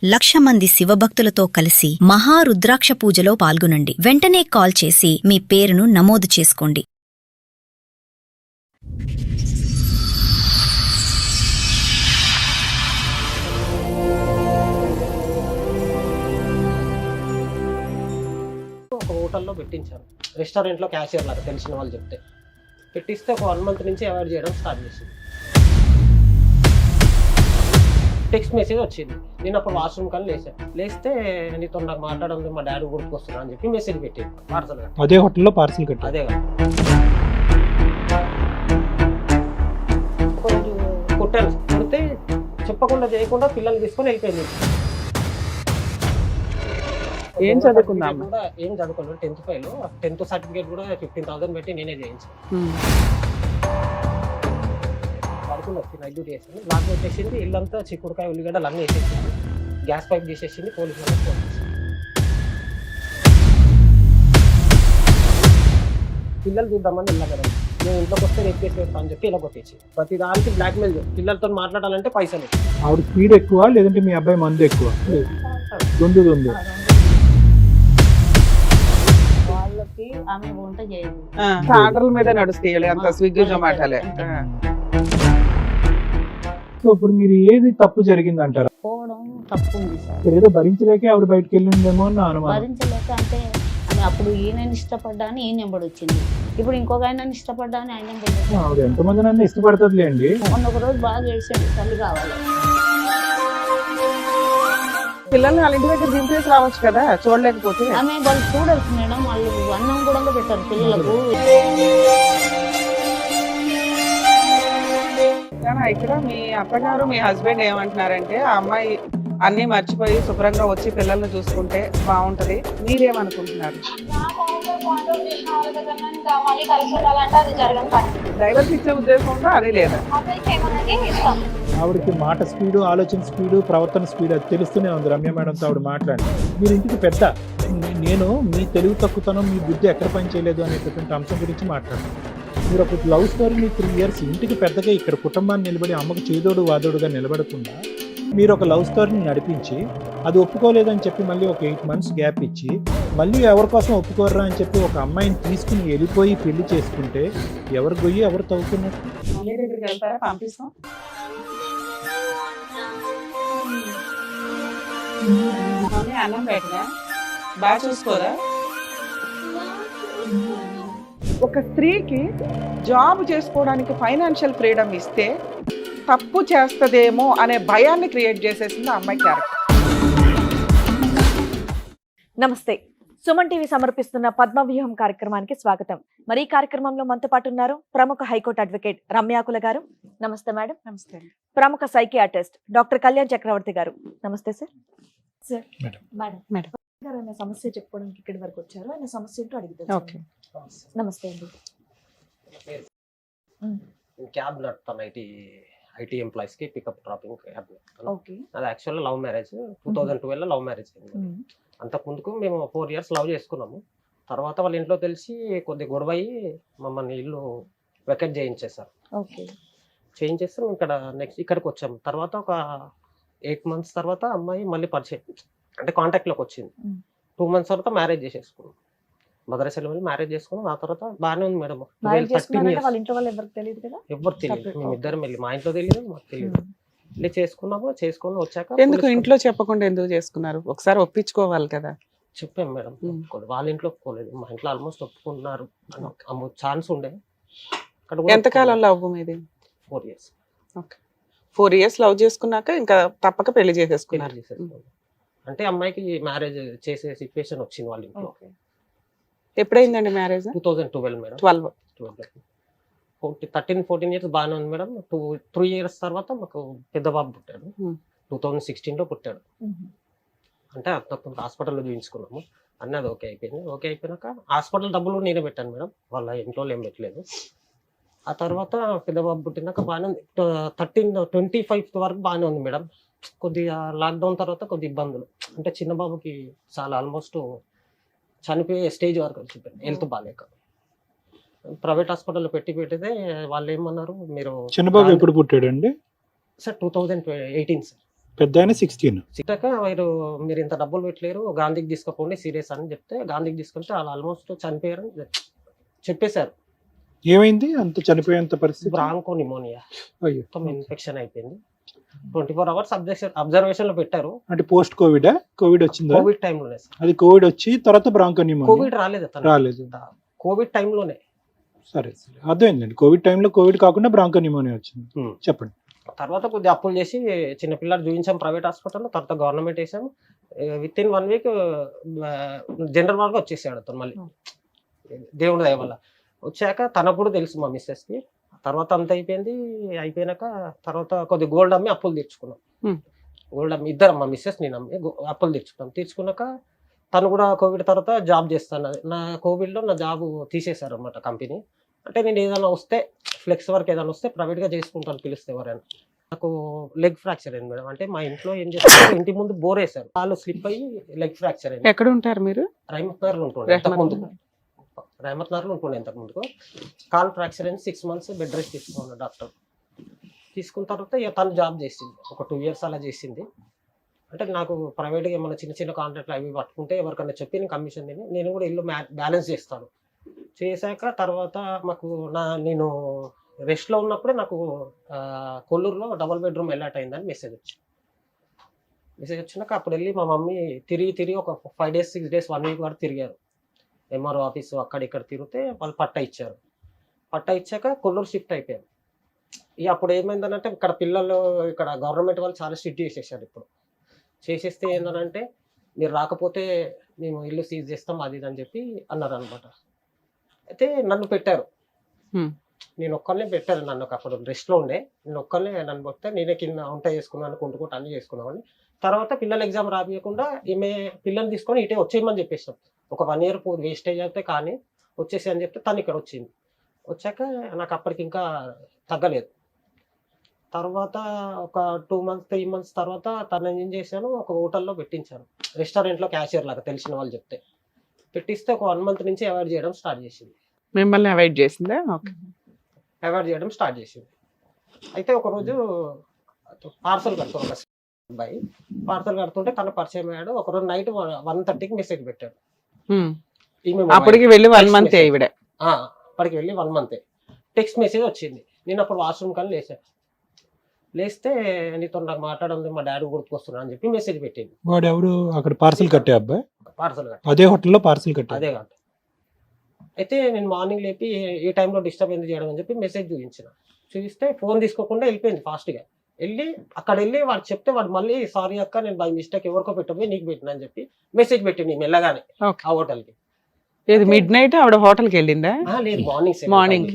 1,00,000 మంది శివభక్తులతో కలిసి మహారుద్రాక్ష పూజలో పాల్గొనండి. వెంటనే కాల్ చేసి మీ పేరును నమోదు చేసుకోండి. ఒక హోటల్లో పెట్టించాను, రెస్టారెంట్లో క్యాషియర్ లాగా తెలిసిన వాళ్ళు చెప్తే పెట్టిస్తే ఒక 1 మంత్ నుంచి అవాయిడ్ చేయడం స్టార్ట్ చేసింది. టెక్స్ట్ మెసేజ్ వచ్చింది. నేను అప్పుడు వాష్రూమ్ కానీ లేస్తే నీతో నాకు మాట్లాడడం మా డాడీ గుర్తుకొస్తున్నా అని చెప్పి మెసేజ్ పెట్టింది. పార్సల్ అదే హోటల్లో పార్సల్ కట్టి అదే కొంచెం కుట్టాను. కుడితే చెప్పకుండా చేయకుండా పిల్లల్ని తీసుకొని వెళ్ళిపోయింది. ఏం చదువుకున్నా కూడా ఏం చదువుకోలేదు. 10th fail. 10th సర్టిఫికేట్ కూడా 15,000 పెట్టి నేనే చేయించాను. పడుకుని వచ్చి నైట్ డ్యూటీ చేసింది. లాక్ వచ్చేసింది. ఇల్లంతా చిక్కుడుకాయ ఉల్లిగడ్డలు అన్నీ వేసేసింది. గ్యాస్ పైప్ తీసేసింది. పోలీసు వాళ్ళకి ఫోన్ చేసింది. పిల్లలు చూద్దామని వెళ్ళా కదా, నేను ఇంట్లోకి వస్తే రేపు చేసి పెడతా అని చెప్పి ఇలా కొట్టేసి ప్రతి దానికి బ్లాక్ మెయిల్ పిల్లలతో మాట్లాడాలంటే పైసలు. ఆవిడ స్పీడ్ ఎక్కువ లేదంటే మీ అబ్బాయి మందు ఎక్కువ? దొందు వాళ్ళకి ఆమె వంట చేయదు, ఆర్డర్ల మీద నడుస్తాయి అంత స్విగ్గీ జొమాటోలే. సో ఇప్పుడు మీరు ఏది తప్పు జరిగింది అంటారా? పోవడం తప్పు ఉంది సార్. ఏదో భరించలేకే ఆవిడ బయటకు వెళ్ళిందేమో అని నా అనుమానం. భరించలేక అంటే ఆమె అప్పుడు ఈయనని ఇష్టపడ్డా అని ఈయన నెంబడి వచ్చింది, ఇప్పుడు ఇంకొక ఆయనని ఇష్టపడ్డా అని ఆయన నెంబడి వచ్చింది. ఆవిడ ఎంతమంది నన్ను ఇష్టపడుతుందిలేండి. మొన్న ఒక రోజు బాగా ఏడ్చాడు, తల్లి కావాలి. పిల్లల్ని వాళ్ళ ఇంటి దగ్గర దింపేసి రావచ్చు కదా చూడలేకపోతే. ఆమె వాళ్ళు చూడరు మేడం, వాళ్ళు అన్నం కూడా పెట్టారు పిల్లలకు. ఇక్కడ మీ అత్తగారు మీ హస్బెండ్ ఏమంటున్నారంటే ఆ అమ్మాయి అన్ని మర్చిపోయి శుభ్రంగా వచ్చి పిల్లల్ని చూసుకుంటే బాగుంటది, మీరేమనుకుంటున్నారు? డ్రైవర్కి ఇచ్చే ఉద్దేశం ఉందో అది లేదా? ఆవిడకి మాట స్పీడు, ఆలోచన స్పీడు, ప్రవర్తన స్పీడ్ అది తెలుస్తూనే ఉంది రమ్య మేడంతో ఆవిడ మాట్లాడి. మీరు ఇంటికి పెద్ద, నేను మీ తెలివి తక్కువతనం, మీ బుద్ధి ఎక్కడ పని చేయలేదు అనేటటువంటి అంశం గురించి మాట్లాడాను. మీరు ఒక లవ్ స్టోరీని 3 years ఇంటికి పెద్దగా ఇక్కడ కుటుంబాన్ని నిలబడి అమ్మకు చేదోడు వాదోడుగా నిలబడకుండా మీరు ఒక లవ్ స్టోరీని నడిపించి అది ఒప్పుకోలేదని చెప్పి మళ్ళీ ఒక 8 months గ్యాప్ ఇచ్చి మళ్ళీ ఎవరి కోసం ఒప్పుకోర్రా అని చెప్పి ఒక అమ్మాయిని తీసుకుని వెళ్ళిపోయి పెళ్లి చేసుకుంటే ఎవరు గొయ్యి ఎవరు తవ్వుతున్నారు? దగ్గరికి వెళ్తారా? పంపిస్తాం. అన్నం పెట్టినా బాగా చూసుకోరా? ఒక స్త్రీకి జాబ్ చేసుకోవడానికి ఫైనాన్షియల్ ఫ్రీడమ్ ఇస్తే తప్పు చేస్తదేమో అనే భయాన్ని క్రియేట్ చేసేసింది ఆ అమ్మాయి క్యారెక్టర్. నమస్తే, సుమన్ టీవీ సమర్పిస్తున్న పద్మవ్యూహం కార్యక్రమానికి స్వాగతం. మరి ఈ కార్యక్రమంలో మనతో పాటు ఉన్నారు ప్రముఖ హైకోర్టు అడ్వకేట్ రమ్యాకుల గారు. నమస్తే మేడం. నమస్తే. ప్రముఖ సైకియాట్రిస్ట్ డాక్టర్ కళ్యాణ్ చక్రవర్తి గారు. నమస్తే సార్. సార్ మేడం ఆయన సమస్య చెప్పుకోవడానికి ఇక్కడి వరకు వచ్చారు, ఆయన సమస్య ఏంటో అడుగుతారు. ఓకే. నమస్తే అండి. క్యాబ్ నడుపుతాను, ఐటీ ఎంప్లాయీస్ కి పికప్ డ్రాపింగ్ క్యాబ్ నడుపుతాను. ఓకే. అది యాక్చువల్గా లవ్ మ్యారేజ్. 2012 లవ్ మ్యారేజ్ అయింది. అంతకు ముందుకు మేము 4 years లవ్ చేసుకున్నాము. తర్వాత వాళ్ళ ఇంట్లో తెలిసి కొద్ది గొడవ అయ్యి మమ్మల్ని ఇల్లు వెకెట్ చేయించేసారు. ఓకే. చేయించేస్తే ఇక్కడ నెక్స్ట్ ఇక్కడికి వచ్చాము. తర్వాత ఒక 8 months తర్వాత అమ్మాయి మళ్ళీ పరిచయం అంటే కాంటాక్ట్లోకి వచ్చింది. 2 months తర్వాత మ్యారేజ్ చేసేసుకున్నాం. మదరసలో వెళ్ళి మ్యారేజ్ చేసుకున్నాం. ఆ తర్వాత బాగానే ఉంది మేడం. 13 years వాళ్ళ ఇంట్లో వాళ్ళు ఎవరికి తెలియదు కదా? ఎవరు తెలియదు. మేము ఇద్దరం వెళ్ళి, మా ఇంట్లో తెలియదు, మాకు తెలియదు. వెళ్ళి చేసుకుని వచ్చాక ఎందుకు ఇంట్లో చెప్పకుండా ఎందుకు చేసుకున్నారు? ఒకసారి ఒప్పించుకోవాలి కదా. చెప్పాం మేడం. వాళ్ళ ఇంట్లో ఒప్పుకోలేదు, మా ఇంట్లో ఆల్మోస్ట్ ఒప్పుకున్నారు. ఛాన్స్ ఉండే. ఎంతకాలం లవ్ మీది? 4 years. ఓకే. 4 years లవ్ చేసుకున్నాక ఇంకా తప్పక పెళ్లి చేసేసుకున్నారు. అంటే అమ్మాయికి మ్యారేజ్ చేసే సిచ్యువేషన్ వచ్చింది వాళ్ళ ఇంట్లో. ఎప్పుడైందండి మ్యారేజ్? 2012 మేడం. 12. 13-14 years బాగానే ఉంది మేడం. 3 years తర్వాత మాకు పెద్ద బాబు పుట్టాడు. 2016లో పుట్టాడు. అంటే అంతకుముందు హాస్పిటల్లో చూపించుకున్నాము. అన్నీ అది ఓకే అయిపోయింది. ఓకే అయిపోయినాక హాస్పిటల్ డబ్బులు నేనే పెట్టాను మేడం, వాళ్ళ ఇంట్లో ఏం పెట్టలేదు. ఆ తర్వాత పెద్ద బాబు పుట్టినాక బాగానే ఉంది. 25th వరకు బాగానే ఉంది మేడం. కొద్దిగా లాక్డౌన్ తర్వాత కొద్ది ఇబ్బందులు, అంటే చిన్న బాబుకి చాలా ఆల్మోస్ట్ చనిపోయే స్టేజ్ వరకు వచ్చిపోయింది, హెల్త్ బాగాలేక. ప్రైవేట్ హాస్పిటల్లో పెట్టితే వాళ్ళు ఏమన్నారు, మీరు చిన్నబాబు ఎప్పుడు పుట్టాడండి? Sir 2018 sir. పెద్ద ఆయన 16. సిట్టాక మీరు ఇంత డబ్బులు పెట్టలేరు, గాంధీకి తీసుకుపోండి సీరియస్ అని చెప్తే గాంధీకి తీసుకుంటే వాళ్ళు ఆల్మోస్ట్ చనిపోయారని చెప్పేశారు. ఏమైంది అంత చనిపోయేంత పరిస్థితి? బ్రాంకో నిమోనియా అయ్యో. మొత్తం ఇన్ఫెక్షన్ అయిపోయింది. 24 hours అబ్జర్వేషన్ లో పెట్టారు. అంటే పోస్ట్ కోవిడ్ వచ్చిందా? కోవిడ్ టైంలోనే సార్. అది కోవిడ్ వచ్చి తర్వాత బ్రాంకోనిమోనియా కోవిడ్ రాలేదు అతను. రాలేదు. కోవిడ్ టైంలోనే. సరే అర్థమైందండి. కోవిడ్ టైంలో కోవిడ్ కాకుండా బ్రాంకోనిమోనియా వచ్చింది. చెప్పండి. తర్వాత కొద్దిగా అప్పులు చేసి చిన్నపిల్లలు చూపించాం ప్రైవేట్ హాస్పిటల్లో, తర్వాత గవర్నమెంట్ వేసాము. విత్ ఇన్ 1 week జనరల్ వార్డ్గా వచ్చేసాడు అతను మళ్ళీ, దేవుడి దయ వల్ల. వచ్చాక తనప్పుడు తెలుసు మా మిస్సెస్కి. తర్వాత అంత అయిపోయినాక తర్వాత కొద్ది గోల్డ్ అమ్మి అప్పులు తీర్చుకున్నాం. గోల్డ్ అమ్మి ఇద్దరం, మా మిస్సెస్ నేను అమ్మి అప్పులు తీర్చుకున్నాక తను కూడా కోవిడ్ తర్వాత జాబ్ చేస్తాను. నా కోవిడ్లో నా జాబ్ తీసేశారు అనమాట కంపెనీ. అంటే నేను ఏదైనా వస్తే ఫ్లెక్స్ వర్క్ ఏదైనా వస్తే ప్రైవేట్గా చేసుకుంటాను పిలిస్తే ఎవరైనా. నాకు లెగ్ ఫ్రాక్చర్ అయింది మేడం. అంటే మా ఇంట్లో ఏం చేస్తారు, ఇంటి ముందు బోర్ వేశారు, కాళ్ళు స్లిప్ అయ్యి లెగ్ ఫ్రాక్చర్ అయింది. ఎక్కడ ఉంటారు మీరు? రైమత్ నగర్లో ఉంటుండే ఇంతకుముందు. రైమత్ నగర్లో ఉంటుండే ఇంతకుముందుకు. కాల్ ఫ్రాక్చర్ అయింది. 6 months బెడ్ రెస్ట్ తీసుకున్నాను డాక్టర్. తీసుకున్న తర్వాత ఇక తను జాబ్ చేసింది, ఒక 2 years అలా చేసింది. అంటే నాకు ప్రైవేట్గా ఏమైనా చిన్న చిన్న కాంట్రాక్ట్లు అవి పట్టుకుంటే ఎవరికైనా చెప్పి నేను కమిషన్ నేను కూడా ఇల్లు బ్యాలెన్స్ చేస్తాను. చేశాక తర్వాత మాకు నేను రెస్ట్లో ఉన్నప్పుడే నాకు కొల్లూరులో డబుల్ బెడ్రూమ్ అలాట్ అయిందని మెసేజ్ వచ్చినాక అప్పుడు వెళ్ళి మా మమ్మీ తిరిగి ఒక 5 days 6 days 1 week వరకు తిరిగారు. ఎంఆర్ఓ ఆఫీసు అక్కడ ఇక్కడ తిరిగితే వాళ్ళు పట్టా ఇచ్చారు. పట్టా ఇచ్చాక కొల్లూరు షిఫ్ట్ అయిపోయాను. ఇక అప్పుడు ఏమైందనంటే ఇక్కడ పిల్లలు ఇక్కడ గవర్నమెంట్ వాళ్ళు చాలా స్ట్రిక్ట్ చేసేసారు. ఇప్పుడు చేసేస్తే ఏంటంటే మీరు రాకపోతే మేము ఇల్లు సీజ్ చేస్తాం అది ఇది అని చెప్పి అన్నారు అనమాట. అయితే నన్ను పెట్టారు, నేను ఒక్కరినే పెట్టారు. నన్ను అప్పుడు రెస్ట్లో ఉండే, నేను ఒక్కరినే నన్ను పెడితే నేనే కింద వంట చేసుకున్నాను, కొంటుకుంటూ అన్నీ చేసుకున్నామని. తర్వాత పిల్లల ఎగ్జామ్ రాబియకుండా ఈమె పిల్లల్ని తీసుకొని ఇటే వచ్చేయమని చెప్పేసాం. ఒక 1 year వేస్టేజ్ అయితే కానీ వచ్చేసి అని చెప్తే తను ఇక్కడ వచ్చింది. వచ్చాక నాకు అప్పటికి ఇంకా తగ్గలేదు. తర్వాత ఒక 2 months 3 months తర్వాత తను ఏం చేశాను, ఒక హోటల్లో పెట్టించాను, రెస్టారెంట్లో క్యాషియర్ లాగా తెలిసిన వాళ్ళు చెప్తే పెట్టిస్తే ఒక 1 month నుంచి అవాయిడ్ చేయడం స్టార్ట్ చేసింది. మిమ్మల్ని అవాయిడ్ చేసిందా? అవాయిడ్ చేయడం స్టార్ట్ చేసింది. అయితే ఒకరోజు పార్సల్ కడుతుంది, ఒక అబ్బాయి పార్సల్ కడుతుంటే తను పరిచయం అయ్యాడు. ఒకరోజు నైట్ 1:30కి మెసేజ్ పెట్టాడు. అప్పటికి వెళ్ళి 1 month ఈవిడ. అప్పటికి వెళ్ళి 1 month టెక్స్ట్ మెసేజ్ వచ్చింది. నేను అప్పుడు వాష్రూమ్ కానీ లేస్తే నీతో నాకు మాట్లాడండి, మా డాడీ గుర్తుకొస్తున్నా అని చెప్పి మెసేజ్ పెట్టింది. వాడు ఎవరు అక్కడ పార్సల్ కట్టే అబ్బాయి? పార్సల్ కట్టే అదే హోటల్లో పార్సల్ కట్టే. అదే కాదు. అయితే నేను మార్నింగ్ లేపి ఏ టైంలో డిస్టర్బ్ ఎందుకు చేయడం అని చెప్పి మెసేజ్ చూపిస్తే ఫోన్ తీసుకోకుండా వెళ్ళిపోయింది ఫాస్ట్గా. అక్కడ వెళ్ళి వాడు చెప్తే వాడు మళ్ళీ సారీ అక్క నేను బై మిస్టేక్ ఎవరికో పెట్టబోయి నీకు పెట్టిన అని చెప్పి మెసేజ్ పెట్టింది మెల్లగానే ఆ హోటల్కి. ఇది మిడ్ నైట్ ఆవిడ హోటల్కి వెళ్ళిందా? లేదు, మార్నింగ్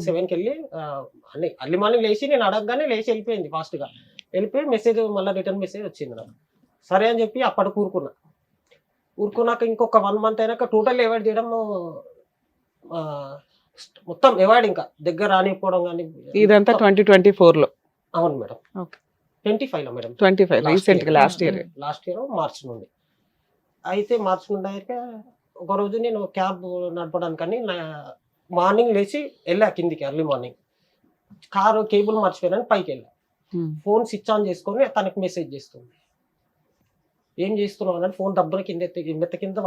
7కి వెళ్ళి అర్లీ మార్నింగ్ లేచి నేను అడగగానే లేచి వెళ్ళిపోయింది ఫాస్ట్గా. వెళ్ళిపోయి మెసేజ్ మళ్ళీ రిటర్న్ మెసేజ్ వచ్చింది నాకు. సరే అని చెప్పి అప్పటికి ఊరుకున్నాక ఇంకొక 1 month అయినాక టోటల్ అవాయిడ్ చేయడం, మొత్తం అవాయిడ్, ఇంకా దగ్గర రానిపోవడం కానీ. ఇదంతా 2024లో? అవును మేడం. 25లో మేడం. 25 రీసెంట్ గా లాస్ట్ ఇయర్ మార్చ్ నుండి. అయితే మార్చ్ నుండి అయితే ఒకరోజు నేను క్యాబ్ నడపడానికని మార్నింగ్ లేచి వెళ్ళా కిందికి, ఎర్లీ మార్నింగ్ కారు కేబుల్ మర్చిపోయానని పైకి వెళ్ళా. ఫోన్ స్విచ్ ఆన్ చేసుకొని తనకి మెసేజ్ చేస్తుంది, ఏం చేస్తున్నావు అని. ఫోన్ దబ్బున మెత్త కింద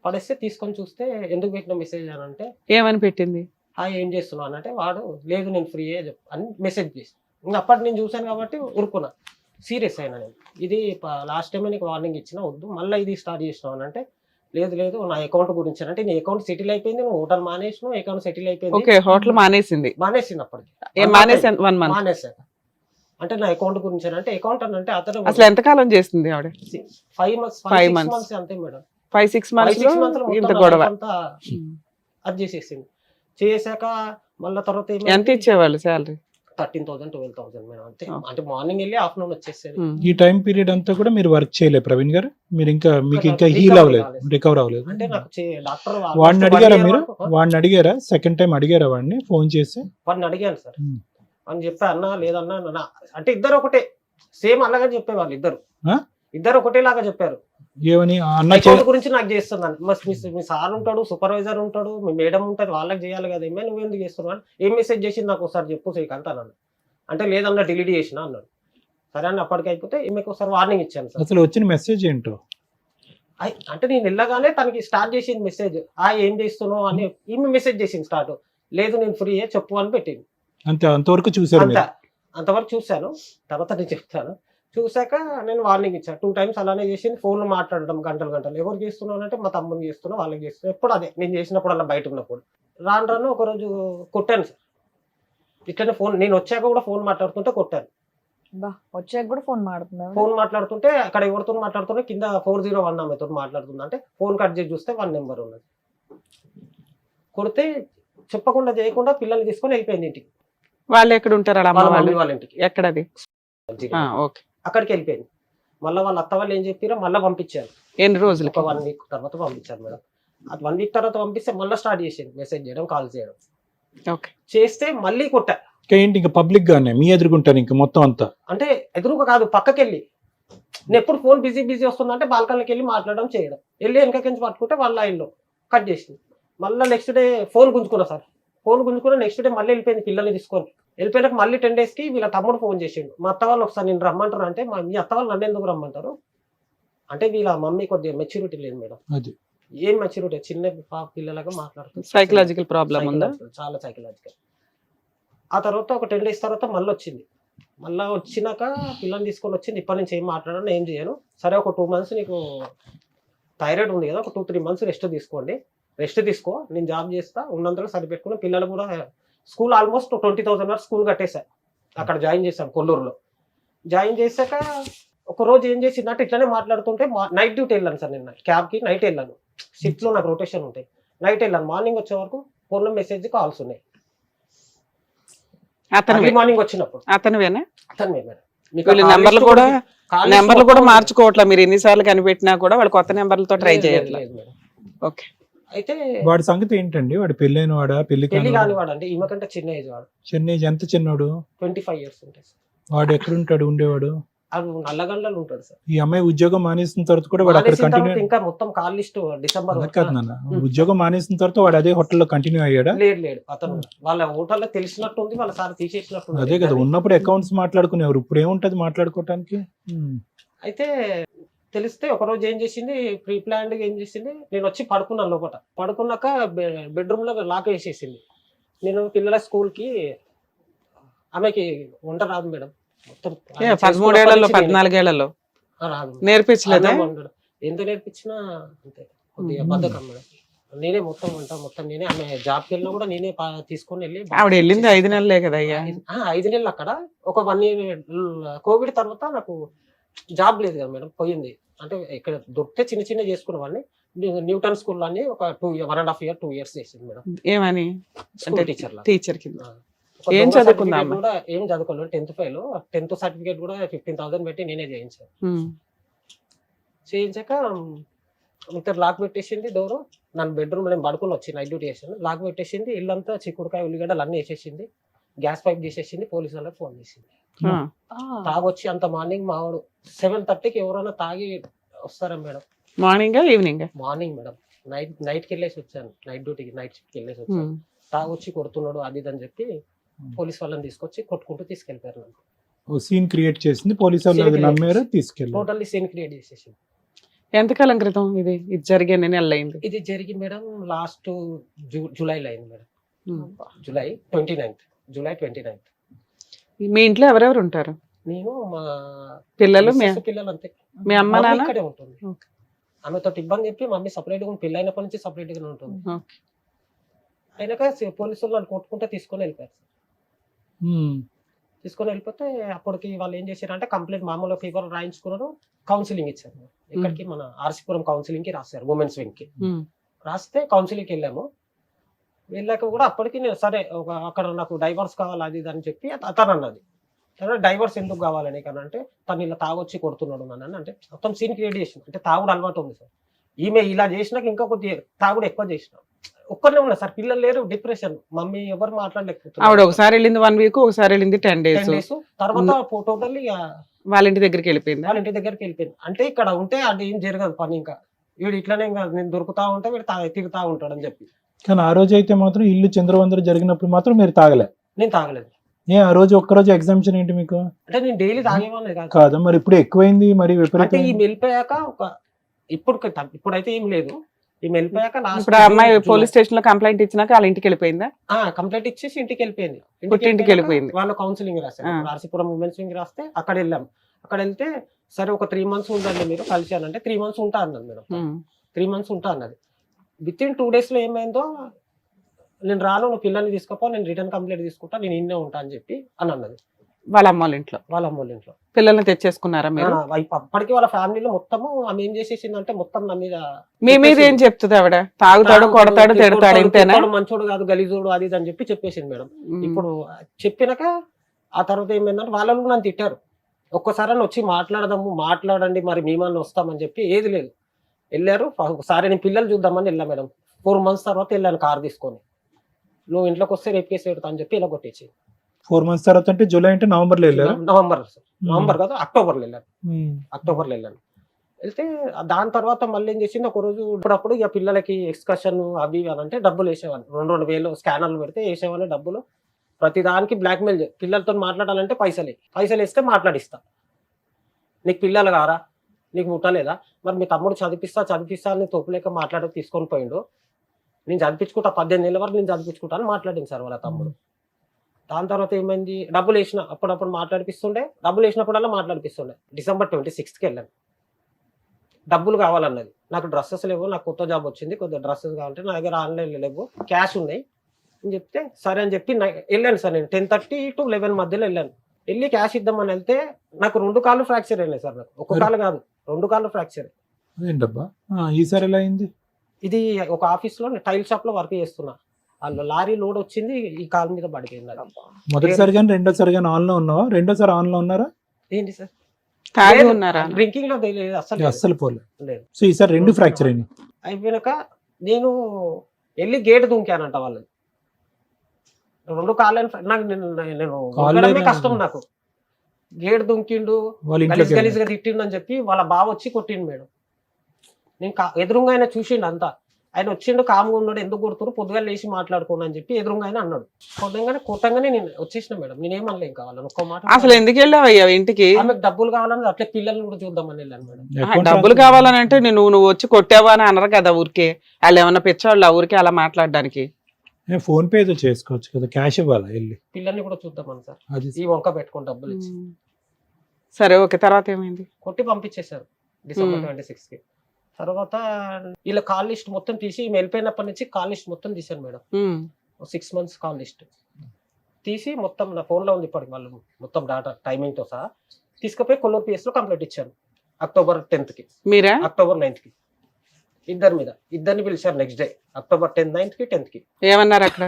పడేస్తే తీసుకొని చూస్తే ఎందుకు పెట్టిన మెసేజ్ అని అంటే ఏమని పెట్టింది, ఏం చేస్తున్నావు అని అంటే వాడు లేదు నేను ఫ్రీ అని మెసేజ్ చేసి. ఇంకా అప్పటి నేను చూశాను కాబట్టి ఊరుకున్నా, సీరియస్ అయినా నేను. ఇది లాస్ట్ టైం నీకు వార్నింగ్ ఇచ్చిన వద్దు, మళ్ళీ ఇది స్టార్ట్ చేసినావు అని అంటే లేదు నా అకౌంట్ గురించి అంటే నీ అకౌంట్ సెటిల్ అయిపోయింది, నువ్వు హోటల్ మానేసినావు, అకౌంట్ సెటిల్ అయిపోయింది. హోటల్ మానేసింది అప్పటికి మానేసాక. అంటే నా అకౌంట్ గురించి అంటే అకౌంట్ అని అంటే అతను అసలు ఎంతకాలం చేస్తుంది ఆవిడ? 5 months అంతే మేడం. 5-6 months ఇంత గొడవ అది చేసేసింది. చేసాక మళ్ళీ తర్వాత ఎంత ఇచ్చేవాళ్ళు శాలరీ? 13,000 12,000 మేడం అంతే. అంటే మార్నింగ్ వెళ్ళి ఆఫ్టర్నూన్ వచ్చేసేది. ఈ టైం పీరియడ్ అంతా కూడా మీరు వర్క్ చేయలేదు ప్రవీణ్ గారు? మీరు మీకు ఇంకా హీల్ అవ్వలేదు, రికవర్ అవ్వలేదు? అంటే నాకు డాక్టర్ వాడిని అడిగారా మీరు? వాడిని అడిగారా? సెకండ్ టైం అడిగారా వాడిని ఫోన్ చేసి? వాడిని అడిగాను సార్ అని చెప్పా. అన్నా లేదన్నా అంటే ఇద్దరు ఒకటే సేమ్ అలాగే చెప్పేవాళ్ళు, ఇద్దరు ఒకటేలాగా చెప్పారు. ఏమని? అకౌంట్ గురించి నాకు చేస్తున్నాను, మీ సార్ ఉంటాడు, సూపర్వైజర్ ఉంటాడు, మీ మేడం ఉంటుంది, వాళ్ళకి చేయాలి కదా, ఏమే నువ్వు ఎందుకు చేస్తున్నావు, ఏం మెసేజ్ చేసింది నాకు ఒకసారి చెప్పు శ్రీకాంత్ అన్నాను. అంటే లేదన్నా డిలీట్ చేసిన అన్నాడు. సరే అని అప్పటికి అయిపోతే ఈమెకు ఒకసారి వార్నింగ్ ఇచ్చాను సార్. అసలు వచ్చిన మెసేజ్ ఏంటో? అంటే నేను వెళ్ళగానే తనకి స్టార్ట్ చేసింది మెసేజ్, ఏం చేస్తున్నావు అని ఈమె మెసేజ్ చేసింది స్టార్ట్. లేదు నేను ఫ్రీ చెప్పు అని పెట్టింది. అంతవరకు చూసారు అంత మీరు? అంతవరకు చూశాను. తర్వాత నేను చెప్తాను. చూశాక నేను వార్నింగ్ ఇచ్చాను. 2 times అలానే చేసింది. ఫోన్లో మాట్లాడడం గంటలు గంటలు. ఎవరు చేస్తున్నావు అంటే మా తమ్ముని చేస్తున్నా, వాళ్ళకి చేస్తున్నా. ఎప్పుడు అదే నేను చేసినప్పుడు అలా బయట ఉన్నప్పుడు. రాను ఒకరోజు కొట్టాను సార్. ఇట్లనే ఫోన్ నేను వచ్చాక కూడా ఫోన్ మాట్లాడుతుంటే కొట్టాను. వచ్చాక కూడా ఫోన్ మాట్లాడుతున్నా. ఫోన్ మాట్లాడుతుంటే అక్కడ ఎవరితో మాట్లాడుతున్నా కింద 401 ఆమెతో మాట్లాడుతుంది. అంటే ఫోన్ కట్ చేసి చూస్తే 1 నెంబర్ ఉన్నది. కొడితే చెప్పకుండా చేయకుండా పిల్లల్ని తీసుకొని వెళ్ళిపోయింది ఇంటికి. వాళ్ళు ఎక్కడ ఉంటారు? వాళ్ళ అమ్మ వాళ్ళ వాళ్ళు మమ్మీ వాళ్ళ ఇంటికి. ఎక్కడది? ఓకే. అక్కడికి వెళ్ళిపోయింది. మళ్ళీ వాళ్ళ అత్త వాళ్ళు ఏం చెప్పారో మళ్ళీ పంపించారు. ఎన్ని రోజులు? ఒక 1 week తర్వాత పంపించారు మేడం. అది 1 week తర్వాత పంపిస్తే మళ్ళీ స్టార్ట్ చేసింది మెసేజ్ చేయడం, కాల్ చేయడం. ఓకే. చేస్తే మళ్ళీ కొట్టా. ఏంటి ఇంకా పబ్లిక్ గానే మీ ఎదుర్కొంటారు ఇంకా మొత్తం అంతా? అంటే ఎదురుగా కాదు, పక్కకెళ్ళి. నేను ఎప్పుడు ఫోన్ బిజీ వస్తుందంటే బాల్కనీకి వెళ్ళి మాట్లాడడం చేయడం. వెళ్ళి వెనకకించి పట్టుకుంటే వాళ్ళ లైన్లో కట్ చేసింది. మళ్ళీ నెక్స్ట్ డే ఫోన్ గుంజుకున్నా సార్. ఫోన్ గుంజుకున్నా నెక్స్ట్ డే మళ్ళీ వెళ్ళిపోయింది పిల్లల్ని తీసుకొని. వెళ్ళిపోయినాక మళ్ళీ 10 daysకి వీళ్ళ తమ్ముడు ఫోన్ చేసిండు. మా అత్త వాళ్ళు ఒకసారి నేను రమ్మంటారు అంటే మీ అత్త వాళ్ళు నన్ను ఎందుకు రమ్మంటారు అంటే వీళ్ళ మమ్మీ కొద్దిగా మెచ్యూరిటీ లేదు మేడం. అది ఏం మెచ్యూరిటీ, చిన్న పిల్లలాగా మాట్లాడుతుంది. సైకలాజికల్ ప్రాబ్లం ఉందా? చాలా సైకలాజికల్. ఆ తర్వాత ఒక 10 days తర్వాత మళ్ళీ వచ్చింది. మళ్ళీ వచ్చినాక పిల్లల్ని తీసుకొని వచ్చింది. ఇప్పటి నుంచి ఏం మాట్లాడను, ఏం చేయను. సరే ఒక 2 months నీకు థైరాయిడ్ ఉంది కదా, ఒక 2-3 months రెస్ట్ తీసుకోండి. రెస్ట్ తీసుకో, నేను జాబ్ చేస్తా, ఉన్నంతలో సరిపెట్టుకుని పిల్లలు కూడా స్కూల్ ఆల్మోస్ట్ 20,000 వరకు స్కూల్ కట్టేశాను. అక్కడ జాయిన్ చేశాను కొల్లూరులో. జాయిన్ చేశాక ఒక రోజు ఏం చేసిందంటే ఇట్లానే మాట్లాడుతుంటే నైట్ డ్యూటీ వెళ్ళాను సార్. నేను క్యాబ్కి నైట్ వెళ్ళాను. షిఫ్ట్లో నాకు రొటేషన్ ఉంటాయి. నైట్ వెళ్ళాను. మార్నింగ్ వచ్చే వరకు ఫోన్లో మెసేజ్ కాల్స్ ఉన్నాయి. అతను మార్నింగ్ వచ్చినప్పుడు అతనువేనా? అతను మేడం. వీళ్ళు నెంబర్లు కూడా మార్చుకోవట్లా. మీరు ఎన్నిసార్లు కనిపెట్టినా కూడా వాళ్ళు కొత్త నెంబర్లతో ట్రై చేయట్లేదు. ఓకే. అయితే వాడి సంగతి ఏంటండి? వాడు పెళ్ళైన వాడా? పెళ్లి పెళ్లి కానివాడు అంటే ఈమె కంటే చిన్న ఏజ్ వాడు. చిన్న ఏజ్? ఎంత చిన్నవాడు? 25 years ఉంటాయి సార్. వాడు ఎక్కడుంటాడు ఉండేవాడు? అది నల్లగండ్లలో ఉంటాడు సార్. ఈ అమ్మాయి ఉద్యోగం మానేసిన తర్వాత కూడా వాడు అక్కడ కంటిన్యూ? ఇంకా మొత్తం కాల్ లిస్ట్ డిసెంబర్ కాదు నాన్న, ఉద్యోగం మానేసిన తర్వాత వాడు అదే హోటల్లో కంటిన్యూ అయ్యాడా? లేడు. అతను వాళ్ళ హోటల్లో తెలిసినట్టు ఉంది, వాళ్ళ సార్ తీసేసినట్టు. అదే కదా, ఉన్నప్పుడు అకౌంట్స్ మాట్లాడుకునేవారు, ఇప్పుడు ఏముంటది మాట్లాడుకోవటానికి? అయితే తెలిస్తే ఒకరోజు ఏం చేసింది, ప్రీ ప్లాన్డ్ ఏం చేసింది, నేను వచ్చి పడుకున్నాను లోపల. పడుకున్నాక బెడ్రూమ్ లో లాక్ వేసేసింది. నేను పిల్లల స్కూల్కి ఆమెకి వంట రాదు మేడం. మొత్తం 13 ఏళ్లలో 14 ఏళ్లలో రాదు. నేర్పించలేదా? ఎంత నేర్పించినా అంతే, కొద్దిగా బద్ధకం మేడం. నేనే మొత్తం వంట మొత్తం నేనే. ఆమె జాబ్కి వెళ్ళినా కూడా నేనే తీసుకొని వెళ్ళి. ఆవిడ వెళ్ళింది 5 నెలలే కదా అయ్యా? 5 నెలలు అక్కడ. ఒక 1 year కోవిడ్ తర్వాత నాకు జాబ్ లేదు కదా మేడం, పోయింది. అంటే ఇక్కడ దొరికితే చిన్న చిన్న చేసుకునేవాడిని. న్యూటన్ స్కూల్ అని ఒక 1.5 year 2 years చేసింది మేడం. ఏమని? స్కూల్ టీచర్ టీచర్ కింద. ఏం చదువుకుందాం? కూడా ఏం చదువుకోలేదు. 10th fail. 10th సర్టిఫికేట్ కూడా 15,000 పెట్టి నేనే చేయించాను. చేయించాక ఇంత లాక్ పెట్టేసింది డోరు. నన్ను బెడ్రూమ్ నేను పడుకుని వచ్చి నైట్ డ్యూటీ చేసాను. లాక్ పెట్టేసింది. ఇల్లంతా చిక్కుడుకాయ ఉల్లిగడ్డలు అన్నీ వేసేసింది. గ్యాస్ పైప్ చేసేసింది. పోలీసు వాళ్ళకి ఫోన్ చేసింది. తాగొచ్చి అంత మార్నింగ్ మావాడు 7:30కి ఎవరైనా తాగి వస్తారా madam? Morning evening? Morning madam. నైట్కి వెళ్ళేసి వచ్చాను. నైట్ డ్యూటీకి నైట్ షిఫ్ట్కి వెళ్ళేసి వచ్చాను. తాగొచ్చి కొడుతున్నాడు అది అని చెప్పి పోలీస్ వాళ్ళని తీసుకొచ్చి కొట్టుకుంటూ తీసుకెళ్ళిపోయారు. సీన్ క్రియేట్ చేసింది పోలీసు వాళ్ళు, నమ్మారు, తీసుకెళ్ళి టోటల్లీ సీన్ క్రియేట్ చేసేసింది. ఎంతకాలం క్రితం ఇది జరిగే? నెల అయింది ఇది జరిగి మేడం. లాస్ట్ జూలైలో అయింది మేడం. July 29th. మీ ఇంట్లో ఎవరెవరు ఉంటారు? నేను, మా పిల్లలు, పిల్లలు అంతే. మీ అమ్మ నాన్న ఇక్కడే ఉంటుంది. ఆమెతో ఇబ్బంది చెప్పి మమ్మీ సపరేట్ గా, పెళ్ళి అయినప్పటి నుంచి సపరేట్ గానే ఉంటుంది. అయినాక పోలీసులు నన్ను కొట్టుకుంటే తీసుకొని వెళ్ళిపోయారు. తీసుకొని వెళ్ళిపోతే అప్పటికి వాళ్ళు ఏం చేశారంటే కంప్లీట్ మామూలు ఫీవర్ రాయించుకున్నారు. కౌన్సిలింగ్ ఇచ్చారు. ఇక్కడికి మన ఆర్సీపురం కౌన్సిలింగ్ కి రాశారు, ఉమెన్స్ వింగ్ కి రాస్తే కౌన్సిలింగ్కి వెళ్ళాము. వెళ్ళాక కూడా అప్పటికి నేను సరే అక్కడ నాకు డైవర్స్ కావాలి అది ఇది అని చెప్పి అతను అన్నది. డైవర్స్ ఎందుకు కావాలని అంటే తను ఇలా తాగొచ్చి కొడుతున్నాడు నన్ను అంటే మొత్తం సీన్ క్రియేట్ చేసిన. అంటే తాగుడు అలవాటు ఉంది సార్. ఈమె ఇలా చేసినాక ఇంకా కొద్దిగా తాగుడు ఎక్కువ చేసిన. ఒక్కనే ఉన్నా సార్, పిల్లలు లేరు, డిప్రెషన్. మమ్మీ ఎవరు మాట్లాడలేకపోతున్నారు. ఆవిడ ఒకసారి వెళ్ళింది 1 week, ఒకసారి వెళ్ళింది 10 days. తర్వాత టోటల్లీ వాళ్ళ ఇంటి దగ్గరికి వెళ్ళిపోయింది. అంటే ఇక్కడ ఉంటే అది ఏం జరగదు పని. ఇంకా వీడు ఇట్లానే ఇంకా నేను దొరుకుతా ఉంటే వీడు తిరుగుతా ఉంటాడు అని చెప్పి. కానీ ఆ రోజు అయితే మాత్రం ఇల్లు చంద్రవందరు జరిగినప్పుడు మాత్రం మీరు తాగలే? నేను తాగలేదు. ఆ రోజు ఒక్కరోజు ఎగ్జామ్షన్ ఏంటి మీకు? అంటే నేను డైలీ తాగేవాళ్ళే కాదు. కాదు మరి ఇప్పుడు ఎక్కువైంది మరి అంటే విపరీతం. ఈ వెళ్ళిపోయాక ఇప్పుడైతే ఏం లేదు. ఈ వెళ్ళిపోయాక ఇప్పుడు ఆ అమ్మాయి పోలీస్ స్టేషన్ లో కంప్లైంట్ ఇచ్చినాక వాళ్ళ ఇంటికి వెళ్ళిపోయిందా? కంప్లైంట్ ఇచ్చేసి ఇంటికి వెళ్ళిపోయింది. పుట్టింటికి వెళ్ళిపోయింది. వాళ్ళు కౌన్సిలింగ్ రాశారు, రాసిపురం ఉమెన్స్ వింగ్ రాస్తే అక్కడ వెళ్ళాం. అక్కడ వెళ్తే సరే ఒక 3 months ఉండండి మీరు కలిసానంటే 3 months ఉంటా అన్నది మేడం. 3 months ఉంటా అన్నది. విత్ ఇన్ 2 days లో ఏమైందో, నేను రాను, నువ్వు పిల్లల్ని తీసుకోపో, నేను రిటర్న్ కంప్లైంట్ తీసుకుంటా, నేను ఇన్నే ఉంటా అని చెప్పి అని అన్నది. వాళ్ళ అమ్మ వాళ్ళ ఇంట్లో వాళ్ళ అమ్మ వాళ్ళ ఇంట్లో పిల్లల్ని తెచ్చేసుకున్నారా మీరు? అప్పటికి వాళ్ళ ఫ్యామిలీలో మొత్తము ఆమె ఏం చేసేసిందంటే మొత్తం నా మీద మీ మీద ఏం చెప్తుంది ఆవిడ? తాగుతాడు, కొడతాడు, తిడతాడు, ఇంతేనా? మంచోడు కాదు, గలీజోడు, అది ఇది అని చెప్పి చెప్పేసింది మేడం. ఇప్పుడు చెప్పినాక ఆ తర్వాత ఏమైందంటే వాళ్ళు నన్ను తిట్టారు. ఒక్కసారి వచ్చి మాట్లాడండి, మరి మేమన్నా వస్తామని చెప్పి ఏది లేదు. వెళ్ళారు. ఒకసారి నేను పిల్లలు చూద్దామని వెళ్ళా మేడం. 4 months తర్వాత వెళ్ళాను కార్ తీసుకొని. నువ్వు ఇంట్లోకి వస్తే రేపు కేసు పెడతా అని చెప్పి ఇలా కొట్టేసి. 4 months తర్వాత అంటే జూలై అంటే నవంబర్లో వెళ్ళారు. నవంబర్ కాదు, అక్టోబర్లో వెళ్ళాను. అక్టోబర్లో వెళ్ళాను. వెళ్తే దాని తర్వాత మళ్ళీ ఏం చేసింది, ఒక రోజు ఇప్పుడప్పుడు ఇక పిల్లలకి ఎక్స్కర్షన్ అవి అని అంటే డబ్బులు వేసేవాళ్ళు. 2,000 స్కానర్లు పెడితే వేసేవాళ్ళు డబ్బులు. ప్రతి దానికి బ్లాక్మెయిల్. పిల్లలతో మాట్లాడాలంటే పైసలు వేస్తే మాట్లాడిస్తా. నీకు పిల్లలు కారా, నీకు ముట్టలేదా, మరి మీ తమ్ముడు చదివిస్తా అని తోపులేక తీసుకొని పోయిండు. నేను చదివించుకుంటా, 18 ఏళ్ళ వరకు నేను చదివించుకుంటా అని మాట్లాడింది సార్ వాళ్ళ తమ్ముడు. దాని తర్వాత ఏమైంది, డబ్బులు వేసిన అప్పుడప్పుడు మాట్లాడిపిస్తుండే, డబ్బులు వేసినప్పుడల్లా మాట్లాడిపిస్తుండే. December 26th వెళ్ళాను. డబ్బులు కావాలన్నది. నాకు డ్రెస్సెస్ లేవు, నాకు కొత్త జాబ్ వచ్చింది, కొద్దిగా డ్రెస్సెస్ కావాలంటే నా దగ్గర ఆన్లైన్ లేవు, క్యాష్ ఉన్నాయి అని చెప్తే సరే అని చెప్పి వెళ్ళాను సార్. నేను 10:30 to 11 మధ్యలో వెళ్ళాను. వెళ్ళి క్యాష్ ఇద్దామని వెళ్తే నాకు 2 కాళ్ళు ఫ్రాక్చర్ అయినాయి సార్. నాకు ఒక కాలు కాదు, 2 కాళ్ళు ఫ్రాక్చర్. ఏంటబ్బా ఈసారి ఎలా అయింది? ఇది ఒక ఆఫీస్ లో టైల్ షాప్ లో వర్క్ చేస్తున్నా. వాళ్ళు లారీ లోడ్ వచ్చింది, ఈ కాలు మీద పడిపోయింది. మొదటిసారి కానీ రెండోసారి కానీ ఆన్ లో ఉన్నావా? రెండోసారి ఆన్ లో ఉన్నారా? ఏంటి సార్, తాగి ఉన్నారా? డ్రింకింగ్ లో అస్సలు పోలేదు. లేదు. సో ఈసారి 2 ఫ్రాక్చర్ అయినాయి. అయిపోయినాక నేను వెళ్ళి గేట్ దుంకానంట వాళ్ళది. 2 కాళ్ళని నాకు నేను కష్టం. నాకు గేట్ దుంకిండు, గలీజ్గా తిట్టిండు అని చెప్పి వాళ్ళ బావ వచ్చి కొట్టిండు మేడం. నేను ఎదురుగా ఆయన చూసిండు అంతా. ఆయన వచ్చిండు, కామ్గా ఉన్నాడు, ఎందుకు కొడుతున్నారు, పొద్దుగా లేచి మాట్లాడుకోండి అని చెప్పి ఎదురుగా ఆయన అన్నాడు. కొట్టంగానే నేను వచ్చేసిన మేడం. నేనేమనలే ఇంకా వాళ్ళని ఒక్క మాట. అసలు ఎందుకు వెళ్ళావయ్యా ఇంటికి? ఆమెకు డబ్బులు కావాలని, అట్లే పిల్లల్ని కూడా చూద్దామని వెళ్ళాను మేడం. డబ్బులు కావాలని అంటే నువ్వు వచ్చి కొట్టావా అని అనరు కదా ఊరికే. వాళ్ళు ఏమన్నా పెంచాళ్ళు ఆ ఊరికే అలా మాట్లాడడానికి? ఫోన్ పే ఏదో చేసుకోవచ్చు కదా, క్యాష్ ఇవ్వాలా వెళ్ళి? పిల్లల్ని కూడా చూద్దామని సార్, ఈ వంక పెట్టుకుని డబ్బులు ఇచ్చి. సరే ఓకే, తర్వాత ఏమైంది? కొట్టి పంపించేశారు December 26th. తర్వాత వీళ్ళ కాల్ లిస్ట్ మొత్తం తీసి వెళ్ళిపోయినప్పటి నుంచి కాల్ లిస్ట్ మొత్తం తీశాను మేడం. 6 months కాల్ లిస్ట్ తీసి మొత్తం నా ఫోన్ లో ఉంది ఇప్పటికి. వాళ్ళు మొత్తం డాటా టైమింగ్ తో సహా తీసుకుపోయి కొల్లూరు PS లో కంప్లైంట్ ఇచ్చాను. October 10th కి, మీరా? October 9th కి ఇద్దరిని పిలిచారు. Next day October 10th, 9th కి, 10th కి. ఏమన్నారు అక్కడ?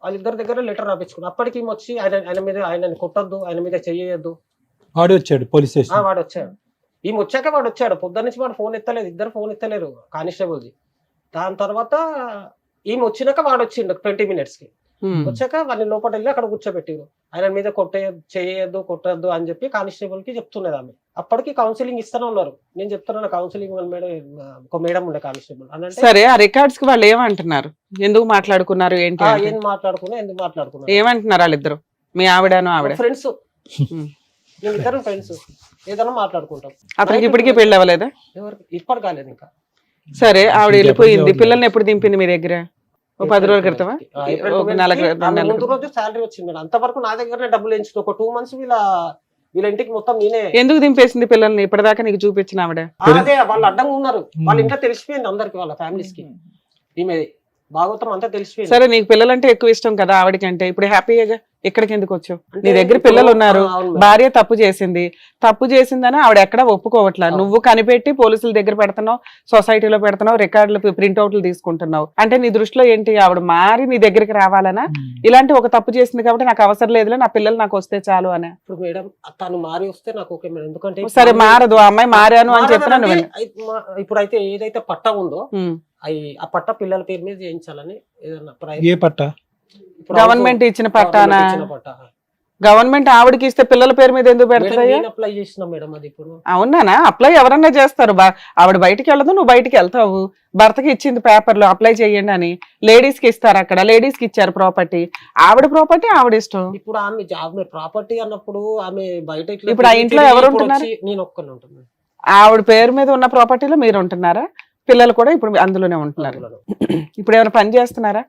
వాళ్ళిద్దరి దగ్గర లెటర్ రాపించుకున్నాను. అప్పటికి వచ్చి ఆయన మీద, ఆయనని కొట్టద్దు, ఆయన మీద చెయ్యొద్దు. వాడు వచ్చాడు పోలీస్ స్టేషన్. వాడు వచ్చాడు. ఈమె వచ్చాక వాడు వచ్చాడు. పొద్దున్న నుంచి వాడు ఫోన్ ఎత్తలేదు, ఇద్దరు ఫోన్ ఎత్తలేరు కానిస్టేబుల్ది. దాని తర్వాత ఈమె వచ్చినాక వాడు వచ్చిండు 20 minutes కి. వచ్చాక వాళ్ళని లోపల వెళ్ళి అక్కడ కూర్చోబెట్టిరు. ఆయన మీద చేయొద్దు, కొట్టద్దు అని చెప్పి కానిస్టేబుల్ కి చెప్తున్నది ఆమె. అప్పటికి కౌన్సిలింగ్ ఇస్తూనే ఉన్నారు. నేను చెప్తున్నాను కౌన్సిలింగ్ మేడం, ఒక మేడం ఉండే కానిస్టేబుల్ అని. సరే, ఆ రికార్డ్స్ కి వాళ్ళు ఏమంటున్నారు? ఎందుకు మాట్లాడుకున్నారు ఏంటి? ఎందుకు మాట్లాడుకున్నారు ఏమంటున్నారు వాళ్ళిద్దరు? మీ ఆవిడను ఆవిడ ఫ్రెండ్స్, మేమిద్దరం ఫ్రెండ్స్, ఏదైనా మాట్లాడుకుంటాం. అతనికి ఇప్పటికీ పెళ్లి అవ్వలేదా? ఎవరికి ఇప్పటి కాలేదు ఇంకా. సరే, ఆవిడ వెళ్ళిపోయింది. పిల్లల్ని ఎప్పుడు దింపింది మీ దగ్గర? 10 రోజుల క్రితమా? ముందు రోజు శాలరీ వచ్చింది మేడం. అంతవరకు నా దగ్గర డబ్బులు ఎంచుకో. ఒక 2 months వీళ్ళ ఇంటికి మొత్తం నేనే. ఎందుకు దింపేసింది పిల్లల్ని ఇప్పటిదాకా నీకు చూపించిన ఆవిడ? అదే వాళ్ళు అడ్డంగా ఉన్నారు. వాళ్ళ ఇంట్లో తెలిసిపోయింది అందరికి, వాళ్ళ ఫ్యామిలీస్ కి ఈమె భాగవతం అంతా తెలిసిపోయింది. సరే, నీకు పిల్లలంటే ఎక్కువ ఇష్టం కదా ఆవిడకంటే. ఇప్పుడు హ్యాపీగా ఇక్కడికి ఎందుకు వచ్చావు? నీ దగ్గర పిల్లలు ఉన్నారు, భార్య తప్పు చేసిందని ఆవిడ ఎక్కడ ఒప్పుకోవట్లా. నువ్వు కనిపెట్టి పోలీసుల దగ్గర పెడుతున్నావు, సొసైటీలో పెడుతున్నావు, రికార్డులు ప్రింట్అవుట్లు తీసుకుంటున్నావు. అంటే నీ దృష్టిలో ఏంటి, ఆవిడ మారి నీ దగ్గరికి రావాలనా? ఇలాంటి ఒక తప్పు చేసింది కాబట్టి నాకు అవసరం లేదులే, నా పిల్లలు నాకు వస్తే చాలు అని? ఇప్పుడు మేడం తను మారి వస్తే నాకు ఓకే మేడం. ఎందుకంటే సరే, మారదు ఆ అమ్మాయి, మారాను అని చెప్పినా నువ్వు. ఇప్పుడైతే ఏదైతే పట్టా ఉందో ఆ పట్ట పిల్లల పేరు మీద చేయించాలని. ఏ పట్ట? గవర్నమెంట్ ఇచ్చిన పట్టానా? గవర్నమెంట్ ఆవిడకి ఇస్తే పిల్లల పేరు మీద ఎందుకు పెడతాయా? అప్లై చేసిన మేడం అది ఇప్పుడు. అవునానా? అప్లై ఎవరన్నా చేస్తారు. ఆవిడ బయటికి వెళ్ళదు, నువ్వు బయటికి వెళ్తావు. భర్తకి ఇచ్చింది పేపర్లు అప్లై చేయండి అని. లేడీస్ కి ఇస్తారు, అక్కడ లేడీస్ కి ఇచ్చారు ప్రాపర్టీ. ఆవిడ ప్రాపర్టీ ఆవిడ ఇష్టం. ఇప్పుడు ఆమె ప్రాపర్టీ అన్నప్పుడు ఆమె బయట ఇప్పుడు ఆ ఇంట్లో ఎవరు ఉంటున్నారు? నేను ఒక్కనే ఉంటున్నాను. ఆవిడ పేరు మీద ఉన్న ప్రాపర్టీలో మీరు ఉంటున్నారా? పిల్లలు కూడా ఇప్పుడు అందులోనే ఉంటున్నారు. ఇప్పుడు ఏమైనా పని చేస్తున్నారా?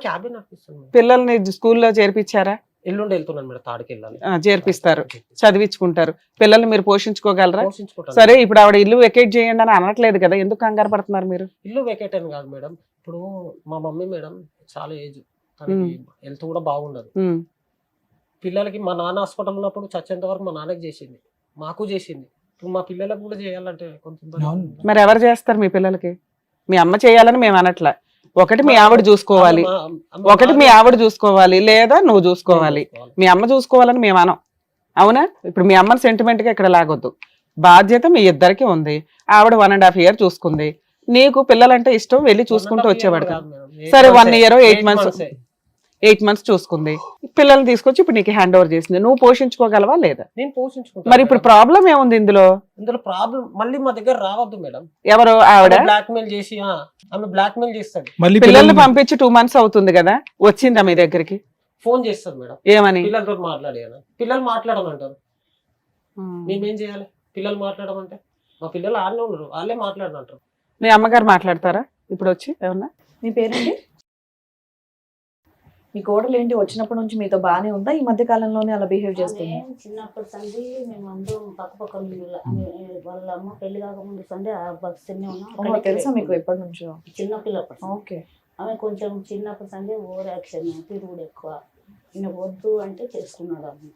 Cabin officer. పిల్లల్ని స్కూల్లో చేర్పించారా? ఎల్లుండి వెళ్తున్నాను మేడం, తాడికి వెళ్ళాలి. చేర్పిస్తారు, చదివించుకుంటారు. పిల్లల్ని మీరు పోషించుకోగలరా? పోషించుకుంటాను. సరే, ఇప్పుడు ఆవిడ ఇల్లు వెకేట్ చేయండి అని అనట్లేదు కదా, ఎందుకు కంగారు పడుతున్నారు మీరు? ఇల్లు వెకేట్ అని కాదు మేడం, ఇప్పుడు మా మమ్మీ మేడం చాలా ఏజ్, హెల్త్ కూడా బాగుండదు. పిల్లలకి మా నాన్న హాస్పిటల్ ఉన్నప్పుడు చచ్చేంత వరకు మా నాన్నకి చేసింది, మాకు చేసింది. ఇప్పుడు మా పిల్లలకు కూడా చేయాలంటే కొంచెం. మరి ఎవరు చేస్తారు మీ పిల్లలకి? మీ అమ్మ చేయాలని మేము అనట్లా. ఒకటి మీ ఆవిడ చూసుకోవాలి, ఒకటి మీ ఆవిడ చూసుకోవాలి, లేదా నువ్వు చూసుకోవాలి. మీ అమ్మ చూసుకోవాలని మేము అనం, అవునా? ఇప్పుడు మీ అమ్మని సెంటిమెంట్ గా ఇక్కడ లాగొద్దు. బాధ్యత మీ ఇద్దరికి ఉంది. ఆవిడ 1.5 year చూసుకుంది. నీకు పిల్లలంటే ఇష్టం, వెళ్ళి చూసుకుంటూ వచ్చేవాడు. సరే, 1 year 8 months చూసుకుంది. పిల్లల్ని తీసుకొచ్చి ఇప్పుడు నీకు హ్యాండ్ ఓవర్ చేసింది. నువ్వు పోషించుకోగలవా లేదా? నేను పోషించుకుంటాను. మరి ఇప్పుడు ప్రాబ్లం ఏముంది ఇందులో? ప్రాబ్లం మళ్ళీ మా దగ్గర రావద్దు మేడం. ఎవరు? ఆవిడ బ్లాక్ మెయిల్ చేసి, ఆమె బ్లాక్ మెయిల్ చేస్తాడు. పిల్లల్ని పంపించి 2 months అవుతుంది కదా, వచ్చిందా మీ దగ్గరికి? ఫోన్ చేస్తారు మేడం. ఏమని? పిల్లలతో మాట్లాడాను. పిల్లలు మాట్లాడమంటారు. మేమేం చేయాలి? పిల్లలు మాట్లాడమంటే మా పిల్లలు ఆడనే ఉన్నారు, వాళ్ళే మాట్లాడమంటారు. మీ అమ్మగారు మాట్లాడతారా ఇప్పుడు వచ్చి ఏమన్నా? మీ పేరేంటి? మీ కోడలు ఏంటి వచ్చినప్పటి నుంచి మీతో బానే ఉందా? ఈ మధ్య కాలంలోనే అలా బిహేవ్ చేస్తుంది? చిన్నప్పటి సంది మేము అందరం పక్క వాళ్ళ అమ్మ పెళ్లి కాకముందు సంది ఆ బస్సునే ఉన్నాం. తెలుసా మీకు ఎప్పటి నుంచో? చిన్నపిల్లప్పటి. ఓకే. ఆమె కొంచెం చిన్నప్పటి సంది ఓవర్ యాక్షన్, తిరుగుడు ఎక్కువ. ఈయన వద్దు అంటే చేసుకున్నాడు. ఆమె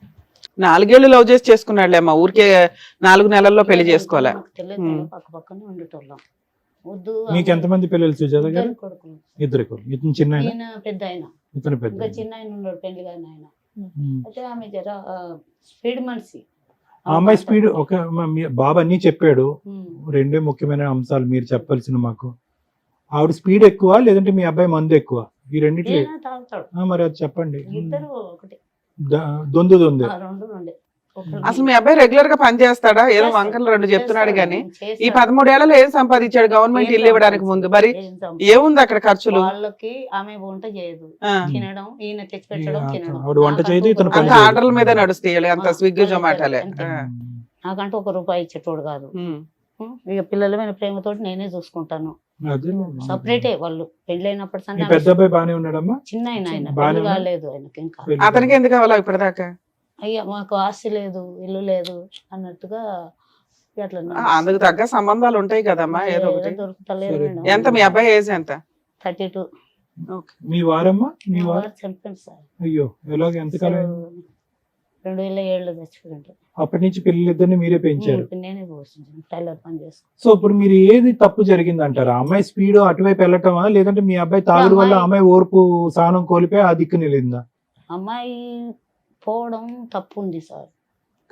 4 years లవ్ చేసి చేసుకున్నాడులే అమ్మ, ఊరికే 4 నెలల్లో పెళ్లి చేసుకోవాలా? తెలియదు, పక్క పక్కనే ఉండేటోళ్ళం. వద్దు. మీకు ఎంతమంది పిల్లలు సుజాత గారు? కొడుకులు. 2 కొడుకులు. ఇతను చిన్న ఆయన? ఈయన పెద్ద ఆయన. ఇతను పెద్ద. ఇంకా చిన్న ఆయన ఉన్నాడు, పెళ్లి కానీ ఆయన. అయితే ఆమె జర స్పీడ్ మనిషి. ఆ అమ్మాయి స్పీడ్. ఒక బాబు అన్ని చెప్పాడు. 2 ముఖ్యమైన అంశాలు మీరు చెప్పాల్సిన మాకు. ఆవిడ స్పీడ్ ఎక్కువ లేదంటే మీ అబ్బాయి మందు ఎక్కువ? ఈ రెండిట్లో తాగుతాడు. మరి అది చెప్పండి. ఇద్దరు ఒకటి. దొందు దొందే. రెండు. అసలు మీ అబ్బాయి రెగ్యులర్ గా పని చేస్తాడా? ఏదో వంకలు 2 చెప్తున్నాడు గానీ ఈ 13 ఏళ్లలో ఏం సంపాదించాడు గవర్నమెంట్ ఇల్లు ఇవ్వడానికి ముందు? మరి ఏముంది అక్కడ ఖర్చులు? వాళ్ళకి ఆమె వంట చేయదు, తినడం, ఈయన తెచ్చి పెట్టడం, తినడం. వంట చేయదు, ఇతను అంత ఆర్డర్ల మీద నడుస్తాయి, అంత స్విగ్గీ జొమాటోలే. నాకంటే 1 రూపాయి ఇచ్చేటోడు కాదు. ఇక పిల్లల మీద ప్రేమతోటి నేనే చూసుకుంటాను. సపరేటే వాళ్ళు. పెళ్ళైనప్పటి సంది పెద్ద అబ్బాయి బానే ఉన్నాడమ్మా? చిన్న ఆయన పెళ్లి కాలేదు ఆయనకి ఇంకా. అతనికి ఎందుకు కావాలా ఇప్పటిదాకా? అయ్యా మాకు ఆస్తి లేదు, ఇల్లు లేదు అన్నట్టుగా అట్లా అందుకు తగ్గ సంబంధాలు ఉంటాయి కదమ్మా, ఏదో ఒకటి. దొరుకుతలేదు మేడం. ఎంత మీ అబ్బాయి ఏజ్ ఎంత? 32. మీ వారమ్మా? మీ వారు చనిపోయింది సార్. అయ్యో, ఎలాగ? ఎంతకాలం? 2007లో చచ్చిపోయింది. అప్పటి నుంచి పిల్లలిద్దరిని మీరే పెంచారు? నేనే పోషించాను, టైలర్ పని చేసుకున్నాను. సో ఇప్పుడు మీరు ఏది తప్పు జరిగింది అంటారు? అమ్మాయి స్పీడ్ అటువైపు వెళ్ళటమా, లేదంటే మీ అబ్బాయి తాగుడు వల్ల అమ్మాయి ఓర్పు సహనం కోల్పోయి ఆ దిక్కు నిలిందా? అమ్మాయి పోవడం తప్పు ఉంది సార్.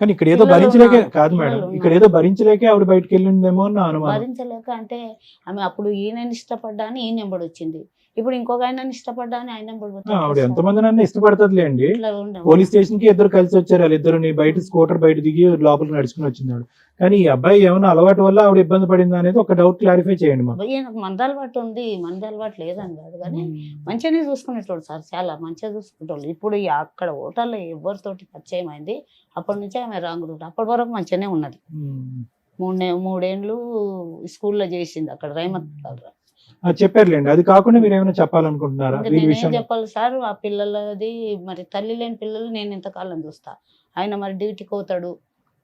కానీ ఇక్కడ ఏదో భరించలేకే కాదు మేడం, ఇక్కడ ఏదో భరించలేకే ఆవిడ బయటకు వెళ్ళిందేమో అని నా అనుమానం. భరించలేక అంటే ఆమె అప్పుడు ఈయనని ఇష్టపడ్డా అని ఈయన ఎంబడి వచ్చింది, ఇప్పుడు ఇంకొక ఆయనని ఇష్టపడ్డా అని ఆయన ఎంబడి. ఆవిడ ఎంతమంది నన్ను ఇష్టపడుతుందిలేండి. పోలీస్ స్టేషన్ కి ఇద్దరు కలిసి వచ్చారు, వాళ్ళిద్దరు బయట స్కూటర్ బయట దిగి లోపలికి నడుచుకుని వచ్చింది ఆవిడ. కానీ ఈ అబ్బాయి ఏమైనా అలవాటు వల్ల ఆవిడ ఇబ్బంది పడిందా అనేది ఒక డౌట్ క్లారిఫై చేయండి మాకు. ఈయనకు మంద అలవాటు ఉంది, మంద అలవాటు లేదని కాదు కానీ మంచిగానే చూసుకునేటోడు సార్, చాలా మంచిగా చూసుకునేటోళ్ళు. ఇప్పుడు అక్కడ హోటల్లో ఎవరితోటి పరిచయం అయింది, అప్పటి నుంచి ఆమె రాంగులు. అప్పటి వరకు మంచిగానే ఉన్నది. 3 ఏళ్ళు స్కూల్లో చేసింది అక్కడ రైమత్. చెప్పారులేండి. అది కాకుండా మీరు ఏమైనా చెప్పాలనుకుంటున్నారా? నేనేం చెప్పాలి సార్, ఆ పిల్లలది మరి తల్లి లేని పిల్లలు నేను ఇంతకాలం చూస్తా, ఆయన మరి డ్యూటీకి పోతాడు,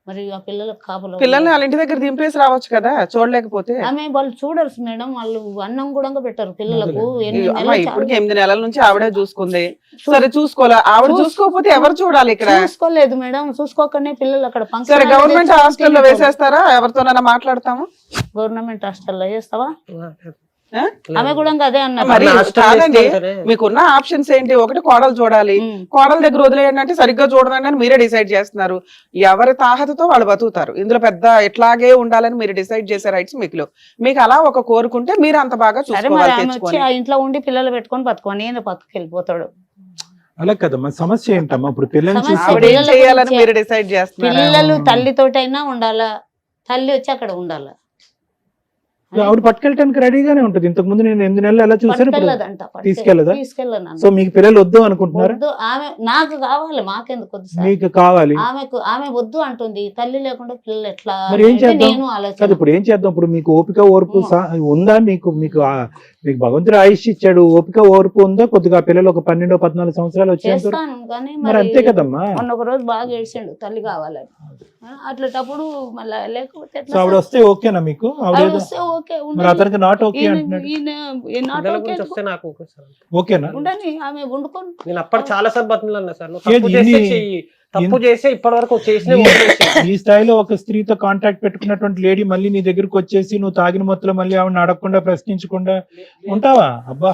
మరి ఆ పిల్లలకు కాపలా. పిల్లల్ని వాళ్ళ ఇంటి దగ్గర దింపేసి రావచ్చు కదా, చూడలేకపోతే. ఆమె వాళ్ళు చూడరు మేడం, వాళ్ళు అన్నం కూడా పెట్టారు పిల్లలకు. ఇప్పుడు 8 నెలల నుంచి ఆవిడే చూసుకుంది, సరే చూసుకోలే. ఆవిడ చూసుకోకపోతే ఎవరు చూడాలి ఇక్కడ? చూసుకోలేదు మేడం, చూసుకోకనే పిల్లలు అక్కడ సరే గవర్నమెంట్ హాస్టల్లో వేసేస్తారా? ఎవరితోనైనా మాట్లాడతాము. గవర్నమెంట్ హాస్టల్లో వేస్తావా? ఆమె కూడా అదే అన్నారు. మరి కాదండి, మీకున్న ఆప్షన్స్ ఏంటి? ఒకటి కోడలు చూడాలి, కోడల దగ్గర వదిలేయండి అంటే సరిగ్గా చూడదండి అని మీరే డిసైడ్ చేస్తున్నారు. ఎవరి తాహతతో వాళ్ళు బతుకుతారు. ఇందులో పెద్ద ఇట్లాగే ఉండాలని మీరు డిసైడ్ చేసే రైట్స్ మీకు అలా ఒక కోరుకుంటే మీరు అంత బాగా చూసుకోవాలి. ఇంట్లో ఉండి పిల్లలు పెట్టుకొని బతుకోని నేను పక్కకి వెళ్ళిపోతాడు. అలా కదమ్మా, సమస్య ఏంటమ్మా? ఇప్పుడు పిల్లల్ని సమస్య చూసి ఆవిడ ఏం పిల్లల చేయాలని గురించే. మీరు డిసైడ్ చేస్తున్నారు? పిల్లలు తల్లితోటైనా ఉండాలా, తల్లి వచ్చి అక్కడ ఉండాలా. ఆవిడ పట్టుకెళ్ళటానికి రెడీగానే ఉంటుంది. ఇంతకు ముందు నేను 8 నెలలు ఎలా చూసాను, ఇప్పుడు పట్టుకెళ్ళదంట, తీసుకెళ్ళదా? తీసుకెళ్ళను. సో మీకు పిల్లలు వద్దు అనుకుంటున్నారా? వద్దు, ఆమె నాకు కావాలి, మాకెందుకు వద్దు సార్. మీకు కావాలి. ఆమె వద్దు అంటుంది. తల్లి లేకుండా పిల్లలు ఎట్లా మరి ఏం అంటే చేద్దాం? నేను కాదు, ఆలోచన. ఇప్పుడు ఏం చేద్దాం? ఇప్పుడు మీకు ఓపిక ఓర్పు ఉందా? మీకు మీకు మీకు భగవంతుడు ఆయుష్ ఇచ్చాడు, ఓపిక ఓర్పు ఉందా? కొద్దిగా పిల్లలు ఒక 12-14 సంవత్సరాలు వచ్చేంత చేస్తాను కానీ మరి అంతే కదమ్మా. మొన్న ఒక రోజు బాగా ఏడ్చిండు తల్లి కావాలని. అట్లటప్పుడు మళ్ళీ లేకపోతే ఎట్లా సో ఆవిడ సార్? వస్తే ఓకేనా మీకు? ఆవిడ ఆవిడ వస్తే ఓకే, మరి ఉండని. అతనికి నాట్ ఓకే ఈయన- అంటున్నాడు. ఈయన not పిల్లల okay గురించి అనుకో. వస్తే నాకు ఓకే సార్. ఓకేనా? ఉండని, ఆమె వండుకొని. నేను అప్పుడు చాలా సార్లు బతుకులన్నా సార్, నువ్వు ఏది తప్పు చేస్తే ఇన్ని- చెయ్యి, తప్పు చేస్తే ఇప్పటి వరకు చేసిన ఈ స్థాయిలో ఒక స్త్రీతో కాంటాక్ట్ పెట్టుకున్నటువంటి లేడీ మళ్ళీ నీ దగ్గరకు వచ్చేసి నువ్వు తాగిన మొత్తంలో మళ్ళీ ఆవిడని అడగకుండా ప్రశ్నించకుండా ఉంటావా? అబ్బా,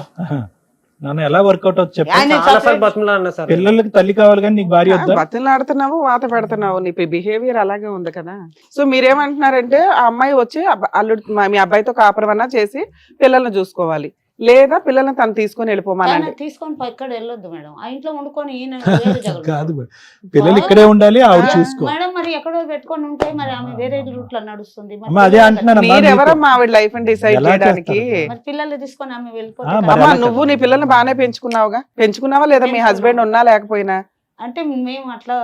నాన్న ఎలా వర్కౌట్ అవుతుంది చెప్పు. ఆయన చాలా సార్లు బతుకులన్నా సార్. పిల్లలకి తల్లి కావాలి కానీ నీకు భార్య వద్దా? బతిలాడుతున్నావు, వాత పెడుతున్నావు, నీ బిహేవియర్ అలాగే ఉంది కదా. సో మీరేమంటున్నారంటే ఆ అమ్మాయి వచ్చి అల్లుడు మీ అబ్బాయితో కాపురమన్నా చేసి పిల్లల్ని చూసుకోవాలి, లేదా పిల్లల్ని తను తీసుకొని వెళ్ళిపోమానండి. తను తీసుకొని ఎక్కడ వెళ్ళొద్దు మేడం, ఆ ఇంట్లో వండుకొని ఈయన వేరే జగలు. కాదు మేడం. పిల్లలు ఇక్కడే ఉండాలి, ఆవిడ చూసుకో. మేడం మరి ఎక్కడో పెట్టుకొని ఉంటే మరి ఆమె వేరే రూట్ లో నడుస్తుంది. మరి అమ్మా, అదే అంటున్నానమ్మా. మీరెవరమ్మా ఆవిడ లైఫ్ ని డిసైడ్ ఎలా చేయడానికి? చేస్తారు? మరి పిల్లల్ని తీసుకొని ఆమె వెళ్ళిపోతే ఆ, మరి కదా. అమ్మా ఎలా నువ్వు నీ పిల్లల్ని బాగానే పెంచుకున్నావుగా, పెంచుకున్నావా లేదా? మీ హస్బెండ్ ఉన్నా లేకపోయినా? అంటే మేము అట్లా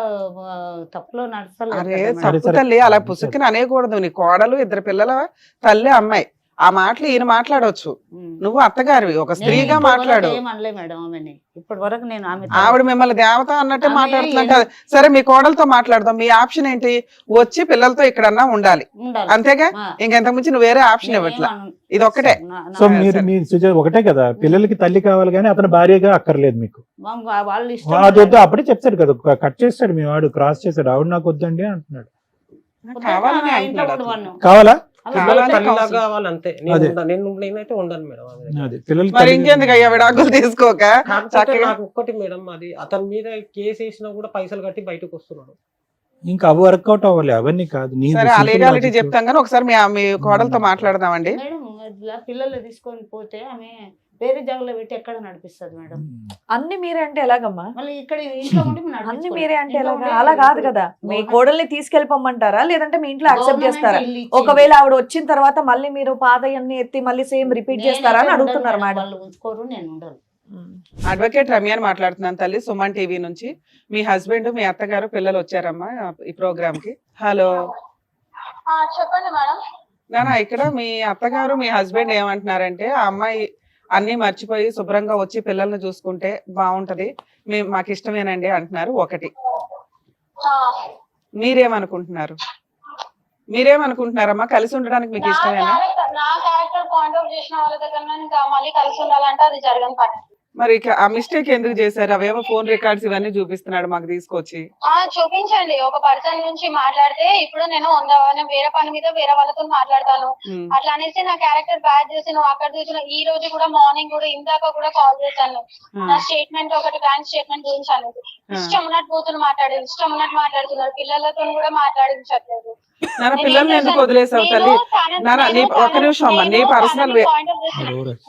తప్పులో నడచలేదు అరే కదా మేడం. సరే, తప్పు తల్లి, అలా పుసుక్కుని అనేకూడదు. నీ కోడలు, 2 పిల్లల తల్లి, అమ్మాయి, ఆ మాటలు ఈయన మాట్లాడవచ్చు. ఉమ్. నువ్వు అత్తగారివి, ఒక నేను స్త్రీగా ఇప్పటి వరకు మాట్లాడు. ఏం అనలే మేడం ఆమెని. ఇప్పటి వరకు నేను ఆమె ఆవిడ మిమ్మల్ని దేవత అన్నట్టే ఆమె మాట్లాడుతున్నట్టు. సరే మీ కోడలతో మాట్లాడదాం. మీ ఆప్షన్ ఏంటి? వచ్చి పిల్లలతో ఇక్కడన్నా ఉండాలి, ఉండాలి. అంతేగా? ఆ. ఇంకెంతకు మించి నువ్వు వేరే ఆప్షన్ ఇవ్వట్లా. ఇది ఒక్కటే. సో మీరు సుజాత ఒకటే కదా, పిల్లలకి తల్లి కావాలి కానీ అతను భార్యగా అక్కర్లేదు మీకు. వాళ్ళు ఇష్టం అది వద్దు, అప్పుడే చెప్తాడు కదా, కట్ చేస్తాడు మీ వాడు, క్రాస్ చేస్తాడు. ఆవిడ నాకు వద్దండి అంటున్నాడు. కావాలని ఆ ఇంట్లో అంటున్నాడు ఉండమను. కావాలా? కావాలని తల్లిలాగా కౌన్సిలింగ్. కావాలి అంతే. అదే. నేనైతే ఉండను మేడం ఆమె దగ్గర. అది పిల్లలకి మరి తల్లి- ఇంకెందుకు అయ్యా విడాకులు తీసుకోక కాకపోతే చక్కగా. నాకు ఒక్కటి మేడం, అది అతని మీద కేసు వేసినా కూడా పైసలు కట్టి బయటకు వస్తున్నాడు. ఇంకా అవి వర్కౌట్ అవ్వాలి, అవన్నీ కాదు. నీ సరే ఆ simple లీగాలిటీ logic. చెప్తాం కానీ ఒకసారి మీ కోడలతో మాట్లాడదామండి. మేడం ఇట్లా పిల్లలు తీసుకొని పోతే ఆమె వేరే జాగలో పెట్టి ఎక్కడ నడిపిస్తుంది మేడం. అన్ని మీరే అంటే ఎలాగమ్మా? మళ్ళీ ఇక్కడ ఇంట్లో ఉండి మేము అన్ని నడిపించుకోవాలి. మీరే అంటే ఇంట్లో ఎలాగా? ఉండి అలా కాదు కదా, మీ గవర్నమెంట్ కోడల్ని తీసుకెళ్ళిపోమంటారా లేదంటే మీ ఇంట్లో యాక్సెప్ట్ గవర్నమెంట్ చేస్తారా? ఇల్లు ఇచ్చింది. ఒకవేళ ఆవిడ వచ్చిన తర్వాత మళ్ళీ మీరు పాతయన్ని ఎత్తి మళ్ళీ సేమ్ రిపీట్ నేనైతే చేస్తారా అని ఉండను అడుగుతున్నారు మేడం. మేడం. వాళ్ళు ఉంచుకోరు, నేను ఉండను. అడ్వకేట్ రమ్యాని మాట్లాడుతున్నాను తల్లి, సుమన్ టీవీ నుంచి. మీ హస్బెండ్, మీ అత్తగారు, పిల్లలు వచ్చారమ్మా ఈ ప్రోగ్రామ్ కి. హలో చెప్పండి మేడం. నానా, ఇక్కడ మీ అత్తగారు, మీ హస్బెండ్ ఏమంటున్నారంటే ఆ అమ్మాయి అన్ని మర్చిపోయి శుభ్రంగా వచ్చి పిల్లల్ని చూసుకుంటే బాగుంటది, మాకు ఇష్టమేనండి అంటున్నారు. ఒకటి, మీరేమనుకుంటున్నారు? మీరేమనుకుంటున్నారమ్మా? కలిసి ఉండడానికి మీకు ఇష్టమేనా? నా క్యారెక్టర్ పాయింట్ ఆఫ్ చేసిన వాళ్ళ దగ్గర ఇంకా మళ్ళీ కలిసి ఉండాలంటే అది జరగని పని. మరి ఇక ఆ మిస్టేక్ ఎందుకు చేశారు? అవేమో ఫోన్ రికార్డ్స్ ఇవన్నీ చూపిస్తున్నాడు మాకు తీసుకొచ్చి. చూపించండి. ఒక పర్సన్ నుంచి మాట్లాడితే ఇప్పుడు నేను వేరే పని మీద వేరే వాళ్ళతో మాట్లాడతాను, అట్లా అనేసి నా క్యారెక్టర్ బ్యాడ్ చేసి నువ్వు అక్కడ చూసిన. ఈ రోజు కూడా మార్నింగ్ కూడా ఇందాక కూడా కాల్ చేశాను, నా స్టేట్మెంట్ ఒకటి బ్యాంక్ స్టేట్మెంట్ గురించి అనేది. ఇష్టం ఉన్నట్టు కూతురు మాట్లాడేది, ఇష్టం ఉన్నట్టు మాట్లాడుతున్నారు, పిల్లలతో కూడా మాట్లాడించట్లేదు. నాన్న, పిల్లల్ని ఎందుకు వదిలేసావు తల్లి? నాన్న, ఒక నిమిషం అమ్మా, నీ పర్సనల్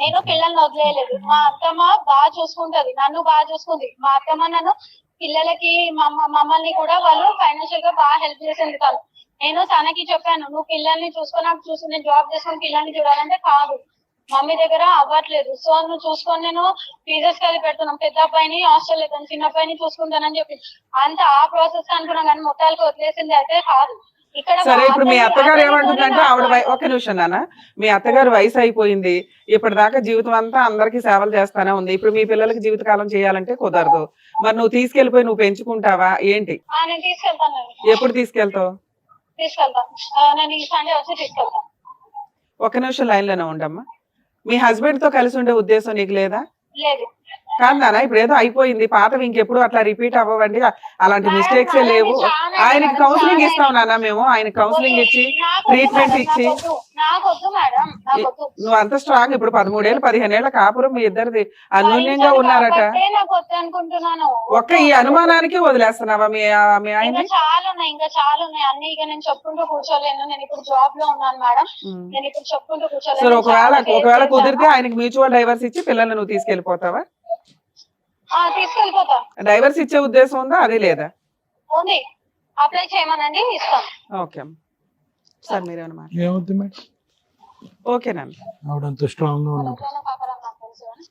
నేను పిల్లల్ని వదిలేయలేదు. మా అత్తమ్మ బాగా చూసుకుంటది, నన్ను బాగా చూసుకుంది. మా అత్తమ్మ నన్ను పిల్లలకి మమ్మల్ని కూడా వాళ్ళు ఫైనాన్షియల్ గా బాగా హెల్ప్ చేసింది. తను నేను తనకి చెప్పాను, నువ్వు పిల్లల్ని చూసుకొని నాకు చూసి నేను జాబ్ చేసుకొని పిల్లల్ని చూడాలంటే కాదు, మమ్మీ దగ్గర అవ్వట్లేదు, సో నువ్వు చూసుకొని నేను ఫీజెస్ కలిపి పెడుతున్నాం. పెద్ద అబ్బాయిని హాస్టల్ లేదు, చిన్న అబ్బాయిని చూసుకుంటానని చెప్పి అంత ఆ ప్రాసెస్ అనుకున్నాం, కానీ మొత్తాలకు వదిలేసింది అయితే కాదు. సరే, ఇప్పుడు మీ అత్తగారు ఏమంటుందంటే ఆవిడ ఒక నిమిషం నాన్న, మీ అత్తగారు వయసు అయిపోయింది, ఇప్పటిదాకా జీవితం అంతా అందరికి సేవలు చేస్తానే ఉంది, ఇప్పుడు మీ పిల్లలకి జీవితకాలం చేయాలంటే కుదరదు. మరి నువ్వు తీసుకెళ్లిపోయి నువ్వు పెంచుకుంటావా ఏంటి? నేను తీసుకెళ్తాను. ఎప్పుడు తీసుకెళ్తావు? తీసుకెళ్తాను, నేను ఈ సండే వచ్చి తీసుకెళ్తాను. ఒక నిమిషం లైన్ లోనే ఉండమ్మా. మీ హస్బెండ్ తో కలిసి ఉండే ఉద్దేశం నీకు లేదా? లేదు. కాదు నాన్న, ఇప్పుడు ఏదో అయిపోయింది, పాతవి ఇంకెప్పుడు అట్లా రిపీట్ అవ్వండి, అలాంటి మిస్టేక్స్ లేవు. ఆయనకి కౌన్సిలింగ్ ఇస్తాం నాన్న మేము, ఆయన కౌన్సిలింగ్ ఇచ్చి ట్రీట్మెంట్ ఇచ్చి. నువ్వు అంత స్ట్రాంగ్, ఇప్పుడు 13 ఏళ్ళు 15 ఏళ్ల కాపురం మీ ఇద్దరిది అన్యోన్యంగా ఉన్నారట. ఒక్క ఈ అనుమానానికి వదిలేస్తున్నావా మీ ఆయన? చాలా ఉన్నాయి, ఇంకా చాలా ఉన్నాయి అన్ని. ఇక నేను చెప్పుకుంటూ కూర్చోలేను, నేను ఇప్పుడు జాబ్ లో ఉన్నాను మేడం, నేను ఇప్పుడు చెప్పుకుంటూ కూర్చోలేను. సరే, ఒకవేళ కుదిరితే ఆయనకి మ్యూచువల్ డైవర్స్ ఇచ్చి పిల్లల్ని నువ్వు తీసుకెళ్లిపోతావా? తీసుకెళ్ళిపోతా. డైవర్స్ ఇచ్చే ఉద్దేశం ఉందా? అదే లేదా? ఉంది, అప్లై చేయమనండి, ఇస్తాం. ఓకే సార్, మీరేమైనా మాట్లాడారు? ఏమవుతుంది మేడం? ఓకేనండి. ఆవిడంత స్ట్రాంగ్ గా ఉన్నప్పుడు ఎప్పుడైనా కాపాడాలి నాకు తెలుసు అని.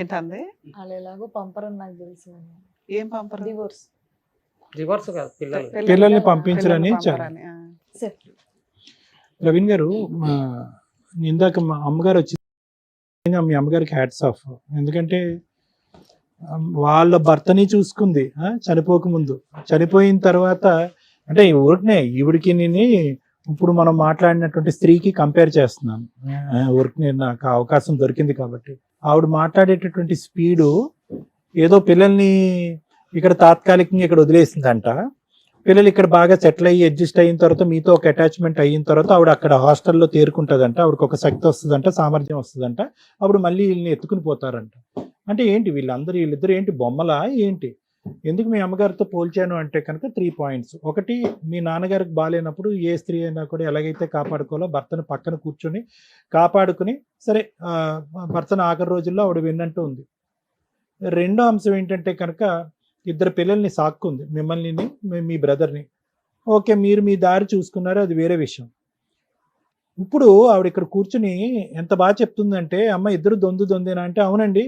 ఏంటంది? వాళ్ళు ఎలాగో పంపరని నాకు తెలుసు. ఏం పంపరు? డివోర్స్. రివర్స్ కాదు, పిల్లలు పిల్లల్ని పంపించరని పంపరని, ఆ. ప్రవీణ్ గారు, ఇందాక మా అమ్మగారు వచ్చి మీ అమ్మగారికి హ్యాట్స్ ఆఫ్. ఎందుకంటే వాళ్ళ భర్తని చూసుకుంది చనిపోకముందు. చనిపోయిన తర్వాత అంటే ఊరికనే ఈవిడికి నేను ఇప్పుడు మనం మాట్లాడినటువంటి స్త్రీకి కంపేర్ చేస్తున్నాను. ఊరికి నాకు అవకాశం దొరికింది కాబట్టి. ఆవిడ మాట్లాడేటటువంటి స్పీడు ఏదో పిల్లల్ని ఇక్కడ తాత్కాలికంగా ఇక్కడ వదిలేసిందంట. పిల్లలు ఇక్కడ బాగా సెటిల్ అయ్యి అడ్జస్ట్ అయిన తర్వాత మీతో ఒక అటాచ్మెంట్ అయిన తర్వాత ఆవిడ అక్కడ హాస్టల్లో తేరుకుంటుందంట. ఆవిడకి ఒక శక్తి వస్తుందంట, సామర్థ్యం వస్తుందంట. అప్పుడు మళ్ళీ వీళ్ళని ఎత్తుకుని పోతారంట. అంటే ఏంటి వీళ్ళిద్దరు ఏంటి బొమ్మలా ఏంటి? ఎందుకు మీ అమ్మగారితో పోల్చాను అంటే కనుక 3 పాయింట్స్. ఒకటి, మీ నాన్నగారికి బాగాలేనప్పుడు ఏ స్త్రీ అయినా కూడా ఎలాగైతే కాపాడుకోవాలో భర్తను పక్కన కూర్చొని కాపాడుకుని సరే భర్తను ఆఖరి రోజుల్లో ఆవిడ విన్నట్టు ఉంది. రెండో అంశం ఏంటంటే కనుక ఇద్దరు పిల్లల్ని సాక్కుంది, మిమ్మల్ని మీ బ్రదర్ని. ఓకే, మీరు మీ దారి చూసుకున్నారు, అది వేరే విషయం. ఇప్పుడు ఆవిడ ఇక్కడ కూర్చుని ఎంత బాగా చెప్తుందంటే, అమ్మ ఇద్దరు దొందేనా అంటే, అవునండి,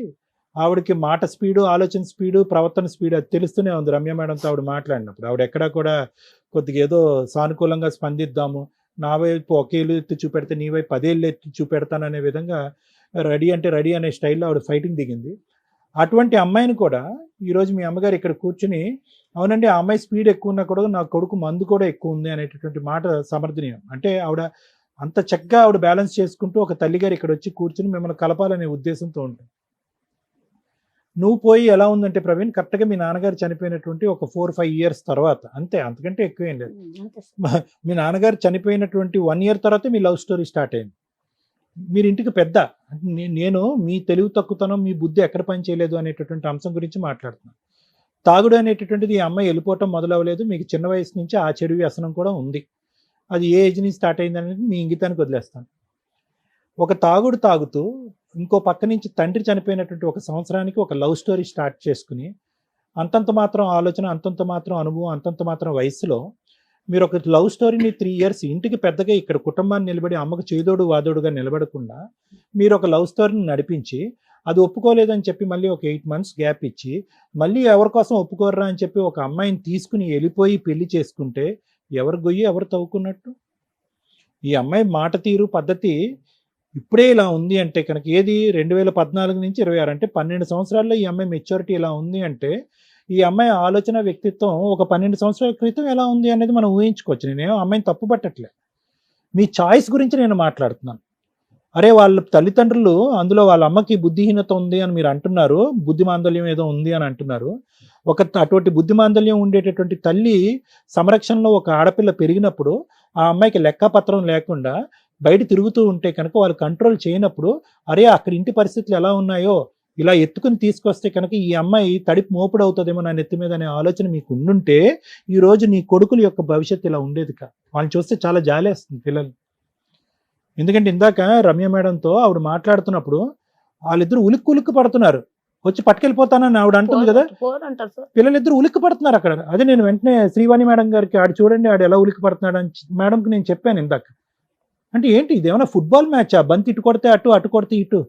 ఆవిడకి మాట స్పీడు, ఆలోచన స్పీడు, ప్రవర్తన స్పీడు అది తెలుస్తూనే ఉంది. రమ్య మేడంతో ఆవిడ మాట్లాడినప్పుడు ఆవిడ ఎక్కడా కూడా కొద్దిగా ఏదో సానుకూలంగా స్పందిద్దాము, నా వైపు ఒకేళ్ళు ఎత్తి చూపెడితే నీ వైపు 10 ఏళ్ళు ఎత్తి చూపెడతాననే విధంగా రెడీ అంటే రెడీ అనే స్టైల్లో ఆవిడ ఫైటింగ్ దిగింది. అటువంటి అమ్మాయిని కూడా ఈరోజు మీ అమ్మగారు ఇక్కడ కూర్చుని, అవునండి ఆ అమ్మాయి స్పీడ్ ఎక్కువ ఉన్నా కూడా నా కొడుకు మందు కూడా ఎక్కువ ఉంది అనేటటువంటి మాట సమర్థనీయం. అంటే ఆవిడ అంత చక్కగా ఆవిడ బ్యాలెన్స్ చేసుకుంటూ ఒక తల్లిగారు ఇక్కడ వచ్చి కూర్చుని మిమ్మల్ని కలపాలనే ఉద్దేశంతో ఉంటుంది. నువ్వు పోయి ఎలా ఉందంటే ప్రవీణ్, కరెక్ట్గా మీ నాన్నగారు చనిపోయినటువంటి ఒక 4-5 ఇయర్స్ తర్వాత, అంతే, అంతకంటే ఎక్కువేం లేదు. మీ నాన్నగారు చనిపోయినటువంటి 1 ఇయర్ తర్వాత మీ లవ్ స్టోరీ స్టార్ట్ అయింది. మీరు ఇంటికి పెద్ద. నేను మీ తెలివి తక్కువతనం, మీ బుద్ధి ఎక్కడ పని చేయలేదు అనేటటువంటి అంశం గురించి మాట్లాడుతున్నాను. తాగుడు అనేటటువంటిది ఈ అమ్మాయి వెళ్ళిపోవటం మొదలవ్వలేదు. మీకు చిన్న వయసు నుంచి ఆ చెడు వ్యసనం కూడా ఉంది. అది ఏ ఏజ్ నుంచి స్టార్ట్ అయింది అనేది మీ ఇంగితానికి వదిలేస్తాను. ఒక తాగుడు తాగుతూ ఇంకో పక్క నుంచి తండ్రి చనిపోయినటువంటి 1 సంవత్సరానికి ఒక లవ్ స్టోరీ స్టార్ట్ చేసుకుని, అంతంత మాత్రం ఆలోచన, అంతంత మాత్రం అనుభవం, అంతంత మాత్రం వయసులో మీరు ఒక లవ్ స్టోరీని 3 ఇయర్స్ ఇంటికి పెద్దగా ఇక్కడ కుటుంబాన్ని నిలబడి అమ్మకు చేదోడు వాదోడుగా నిలబడకుండా మీరు ఒక లవ్ స్టోరీని నడిపించి, అది ఒప్పుకోలేదని చెప్పి మళ్ళీ ఒక 8 months గ్యాప్ ఇచ్చి, మళ్ళీ ఎవరి కోసం ఒప్పుకోర్రా అని చెప్పి ఒక అమ్మాయిని తీసుకుని వెళ్ళిపోయి పెళ్లి చేసుకుంటే ఎవరు గొయ్యి ఎవరు తవ్వుకున్నట్టు? ఈ అమ్మాయి మాట తీరు పద్ధతి ఇప్పుడే ఇలా ఉంది అంటే కనుక, ఏది 2014 నుంచి 26 అంటే 12 సంవత్సరాల్లో ఈ అమ్మాయి మెచ్యూరిటీ ఇలా ఉంది అంటే, ఈ అమ్మాయి ఆలోచన వ్యక్తిత్వం ఒక 12 సంవత్సరాల క్రితం ఎలా ఉంది అనేది మనం ఊహించుకోవచ్చు. నేనేమో అమ్మాయిని తప్పు పట్టట్లే, మీ చాయిస్ గురించి నేను మాట్లాడుతున్నాను. అరే వాళ్ళ తల్లిదండ్రులు, అందులో వాళ్ళ అమ్మకి బుద్ధిహీనత ఉంది అని మీరు అంటున్నారు, బుద్ధిమాందల్యం ఏదో ఉంది అని అంటున్నారు. అటువంటి బుద్ధిమాందల్యం ఉండేటటువంటి తల్లి సంరక్షణలో ఒక ఆడపిల్ల పెరిగినప్పుడు ఆ అమ్మాయికి లెక్కపత్రం లేకుండా బయట తిరుగుతూ ఉంటే కనుక వాళ్ళు కంట్రోల్ చేయనప్పుడు, అరే అక్కడ ఇంటి పరిస్థితులు ఎలా ఉన్నాయో ఇలా ఎత్తుకుని తీసుకొస్తే కనుక ఈ అమ్మాయి తడిపి మోపుడు అవుతుందేమో నా నెత్తి మీద అనే ఆలోచన మీకు ఉండుంటే ఈరోజు నీ కొడుకుల యొక్క భవిష్యత్తు ఇలా ఉండేది కాదు. వాళ్ళని చూస్తే చాలా జాలేస్తుంది పిల్లలు. ఎందుకంటే ఇందాక రమ్య మేడంతో ఆవిడ మాట్లాడుతున్నప్పుడు వాళ్ళిద్దరు ఉలిక్కు పడుతున్నారు, వచ్చి పట్టుకెళ్ళిపోతానని ఆవిడ అంటుంది కదా, పిల్లలిద్దరు ఉలిక్కి పడుతున్నారు అక్కడ. అదే నేను వెంటనే శ్రీవాణి మేడం గారికి ఆడు చూడండి ఆడు ఎలా ఉలిక్కి పడుతున్నాడు అని మేడంకి నేను చెప్పాను ఇందాక. అంటే ఏంటి ఇది, ఏమైనా ఫుట్బాల్ మ్యాచా? బంతి ఇటు కొడితే అటు, అటు కొడితే ఇటు,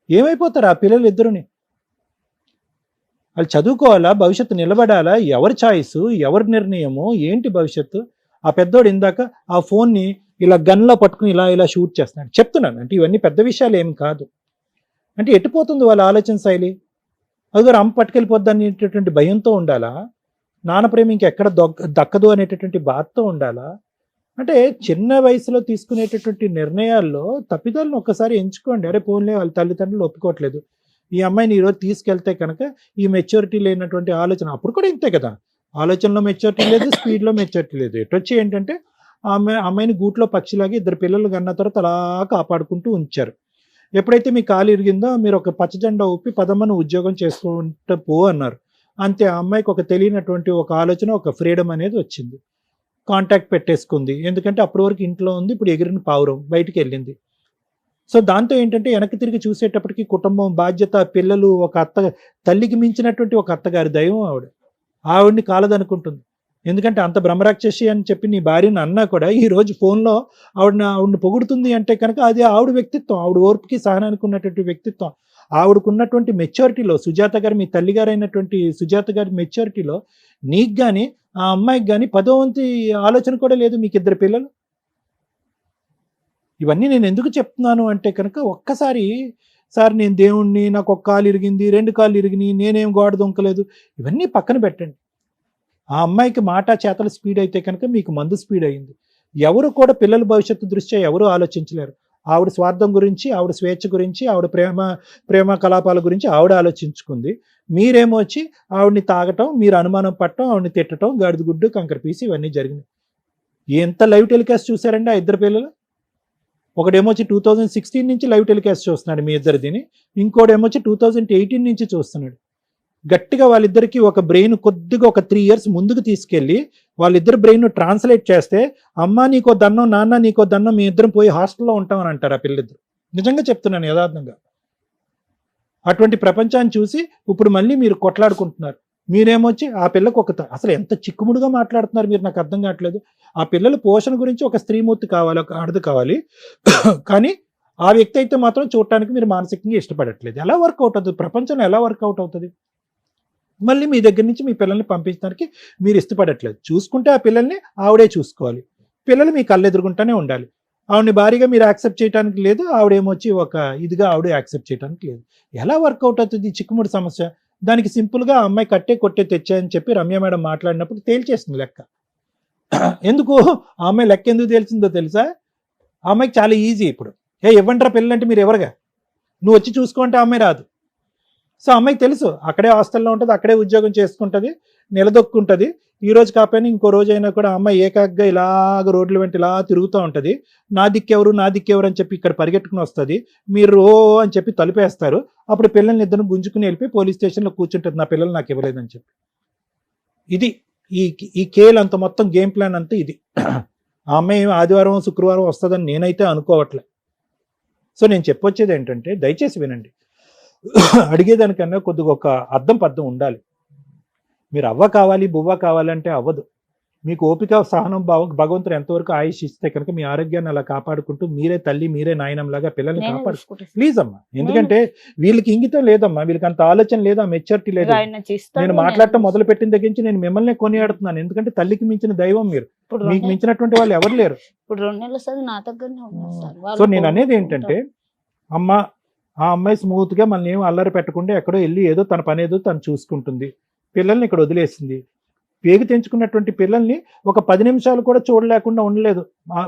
ఏమైపోతారు ఆ పిల్లలు ఇద్దరుని? వాళ్ళు చదువుకోవాలా, భవిష్యత్తు నిలబడాలా, ఎవరి ఛాయిస్, ఎవరి నిర్ణయము, ఏంటి భవిష్యత్తు? ఆ పెద్దోడు ఇందాక ఆ ఫోన్ని ఇలా గన్లో పట్టుకుని ఇలా ఇలా షూట్ చేస్తున్నాడు. చెప్తున్నాను అంటే ఇవన్నీ పెద్ద విషయాలు ఏం కాదు. అంటే ఎట్టిపోతుంది వాళ్ళ ఆలోచన శైలి? అది అమ్మ పట్టుకెళ్ళిపోద్ది అనేటటువంటి భయంతో ఉండాలా? నాన్న ప్రేమ ఇంకెక్కడ దక్కదు అనేటటువంటి బాధతో ఉండాలా? అంటే చిన్న వయసులో తీసుకునేటటువంటి నిర్ణయాల్లో తప్పిదాలను ఒక్కసారి ఎంచుకోండి. అరే పోన్లే వాళ్ళ తల్లిదండ్రులు ఒప్పుకోవట్లేదు, ఈ అమ్మాయిని ఈరోజు తీసుకెళ్తే కనుక ఈ మెచ్యూరిటీ లేనటువంటి ఆలోచన, అప్పుడు కూడా ఇంతే కదా, ఆలోచనలో మెచ్యూరిటీ లేదు, స్పీడ్లో మెచ్యూరిటీ లేదు. ఎటొచ్చి ఏంటంటే అమ్మాయిని గూట్లో పక్షిలాగా ఇద్దరు పిల్లలు కన్న తర్వాత అలా కాపాడుకుంటూ ఉంచారు. ఎప్పుడైతే మీ కాలు ఇరిగిందో మీరు ఒక పచ్చజెండా ఊపి పదమ్మను ఉద్యోగం చేసుకుంటూ పో అన్నారు. అంతే, ఆ అమ్మాయికి ఒక తెలియనటువంటి ఒక ఆలోచన, ఒక ఫ్రీడమ్ అనేది వచ్చింది. కాంటాక్ట్ పెట్టేసుకుంది. ఎందుకంటే అప్పటి వరకు ఇంట్లో ఉంది, ఇప్పుడు ఎగిరిన పావురం బయటికి వెళ్ళింది. సో దాంతో ఏంటంటే వెనక్కి తిరిగి చూసేటప్పటికి కుటుంబం, బాధ్యత, పిల్లలు, ఒక అత్త, తల్లికి మించినటువంటి ఒక అత్తగారి దైవం ఆవిడ్ని కాలదనుకుంటుంది. ఎందుకంటే అంత బ్రహ్మరాక్షసి అని చెప్పి నీ భార్యను అన్నా కూడా ఈ రోజు ఫోన్లో ఆవిడని పొగుడుతుంది అంటే కనుక అది ఆవిడ వ్యక్తిత్వం, ఆవిడ ఓర్పుకి సహనానికి ఉన్నటువంటి వ్యక్తిత్వం, ఆవిడకున్నటువంటి మెచ్యూరిటీలో, సుజాత గారు మీ తల్లిగారు అయినటువంటి సుజాత గారి మెచ్యూరిటీలో నీకు కానీ ఆ అమ్మాయికి కానీ 10వ వంతు ఆలోచన కూడా లేదు. మీకు 2 పిల్లలు. ఇవన్నీ నేను ఎందుకు చెప్తున్నాను అంటే కనుక ఒక్కసారి, సార్ నేను దేవుణ్ణి, నాకు 1 కాలు ఇరిగింది, 2 కాళ్ళు ఇరిగినాయి, నేనేం గోడ దొంకలేదు, ఇవన్నీ పక్కన పెట్టండి. ఆ అమ్మాయికి మాట చేతల స్పీడ్ అయితే కనుక మీకు మందు స్పీడ్ అయింది. ఎవరు కూడా పిల్లల భవిష్యత్తు దృష్ట్యా ఎవరు ఆలోచించలేరు. ఆవిడ స్వార్థం గురించి, ఆవిడ స్వేచ్ఛ గురించి, ఆవిడ ప్రేమ కలాపాల గురించి ఆవిడ ఆలోచించుకుంది. మీరేమో వచ్చి ఆవిడని తాగటం, మీరు అనుమానం పట్టడం, ఆవిడని తిట్టడం, గాడిద గుడ్డు కంకర పీసి ఇవన్నీ జరిగినాయి. ఎంత లైవ్ టెలికాస్ట్ చూసారండి ఆ 2 పిల్లలు? ఒకడేమో వచ్చి 2016 నుంచి లైవ్ టెలికాస్ట్ చూస్తున్నాడు మీ ఇద్దరిదిని, ఇంకోడేమో వచ్చి 2018 నుంచి చూస్తున్నాడు. గట్టిగా వాళ్ళిద్దరికి ఒక బ్రెయిన్ కొద్దిగా ఒక 3 years ముందుకు తీసుకెళ్ళి వాళ్ళిద్దరు బ్రెయిన్ ట్రాన్స్లేట్ చేస్తే, అమ్మ నీకో దన్నం, నాన్న నీకో దన్నం, మీ ఇద్దరం పోయి హాస్టల్లో ఉంటామని అంటారు ఆ పిల్లిద్దరు. నిజంగా చెప్తున్నాను, యథార్థంగా. అటువంటి ప్రపంచాన్ని చూసి ఇప్పుడు మళ్ళీ మీరు కొట్లాడుకుంటున్నారు. మీరేమొచ్చి ఆ పిల్లకు అసలు ఎంత చిక్కుముడుగా మాట్లాడుతున్నారు మీరు, నాకు అర్థం కావట్లేదు. ఆ పిల్లల పోషణ గురించి ఒక స్త్రీమూర్తి కావాలి, ఒక ఆడది కావాలి. కానీ ఆ వ్యక్తి అయితే మాత్రం చూడటానికి మీరు మానసికంగా ఇష్టపడట్లేదు. ఎలా వర్కౌట్ అవుతుంది? ప్రపంచంలో ఎలా వర్కౌట్ అవుతుంది? మళ్ళీ మీ దగ్గర నుంచి మీ పిల్లల్ని పంపించడానికి మీరు ఇష్టపడట్లేదు. చూసుకుంటే ఆ పిల్లల్ని ఆవిడే చూసుకోవాలి. పిల్లలు మీ కళ్ళెదురుగుంటానే ఉండాలి. ఆవిడని భారీగా మీరు యాక్సెప్ట్ చేయడానికి లేదు, ఆవిడేమొచ్చి ఒక ఇదిగా ఆవిడే యాక్సెప్ట్ చేయడానికి లేదు. ఎలా వర్కౌట్ అవుతుంది చిక్కుముడి సమస్య? దానికి సింపుల్గా ఆ అమ్మాయి కట్టే కొట్టే తెచ్చాయని చెప్పి రమ్య మేడం మాట్లాడినప్పుడు తేల్చేసింది లెక్క. ఎందుకు ఆ అమ్మాయి లెక్క ఎందుకు తేల్చిందో తెలుసా? ఆ అమ్మాయికి చాలా ఈజీ. ఇప్పుడు ఇవ్వంటారా పిల్లలంటే మీరు ఎవరుగా, నువ్వు వచ్చి చూసుకుంటే ఆ అమ్మాయి రాదు. సో అమ్మాయికి తెలుసు, అక్కడే హాస్టల్లో ఉంటుంది, అక్కడే ఉద్యోగం చేసుకుంటుంది, నిలదొక్కుంటుంది. ఈ రోజు కాకపోయినా ఇంకో రోజు అయినా కూడా అమ్మాయి ఏకాగ్గా ఇలాగ రోడ్ల వెంట ఇలా తిరుగుతూ ఉంటుంది. నా దిక్కెవరు అని చెప్పి ఇక్కడ పరిగెట్టుకుని వస్తుంది. మీరు అని చెప్పి తలుపేస్తారు. అప్పుడు పిల్లల్ని ఇద్దరు గుంజుకుని వెళ్ళిపోయి పోలీస్ స్టేషన్లో కూర్చుంటుంది, నా పిల్లలు నాకు ఇవ్వలేదని చెప్పి. ఇది ఈ కేల్ అంత మొత్తం గేమ్ ప్లాన్ అంతా ఇది. ఆ అమ్మాయి ఆదివారం శుక్రవారం వస్తుందని నేనైతే అనుకోవట్లే. సో నేను చెప్పొచ్చేది ఏంటంటే దయచేసి వినండి. అడిగేదానికన్నా కొద్దిగా ఒక అర్థం పద్ధం ఉండాలి. మీరు అవ్వ కావాలి బువ్వ కావాలంటే అవ్వదు. మీకు ఓపిక సహనం భగవంతుడు ఎంతవరకు ఆయుష్ ఇస్తే కనుక మీ ఆరోగ్యాన్ని అలా కాపాడుకుంటూ మీరే తల్లి మీరే నాయనంలాగా పిల్లల్ని కాపాడు ప్లీజ్ అమ్మా. ఎందుకంటే వీళ్ళకి ఇంగితం లేదమ్మా, వీళ్ళకి అంత ఆలోచన లేదు, ఆ మెచ్యూరిటీ లేదు. నేను మాట్లాడటం మొదలు పెట్టిన దగ్గర నుంచి నేను మిమ్మల్ని కొనియాడుతున్నాను. ఎందుకంటే తల్లికి మించిన దైవం మీరు, మీకు మించినటువంటి వాళ్ళు ఎవరు లేరు. సో నేను అనేది ఏంటంటే అమ్మ ఆ అమ్మాయి స్మూత్ గా మనల్ని ఏం అల్లరి పెట్టకుండా ఎక్కడో వెళ్ళి ఏదో తన పని ఏదో తను చూసుకుంటుంది. పిల్లల్ని ఇక్కడ వదిలేసింది. పేగు తెంచుకున్నటువంటి పిల్లల్ని ఒక 10 నిమిషాలు కూడా చూడలేకుండా ఉండలేదు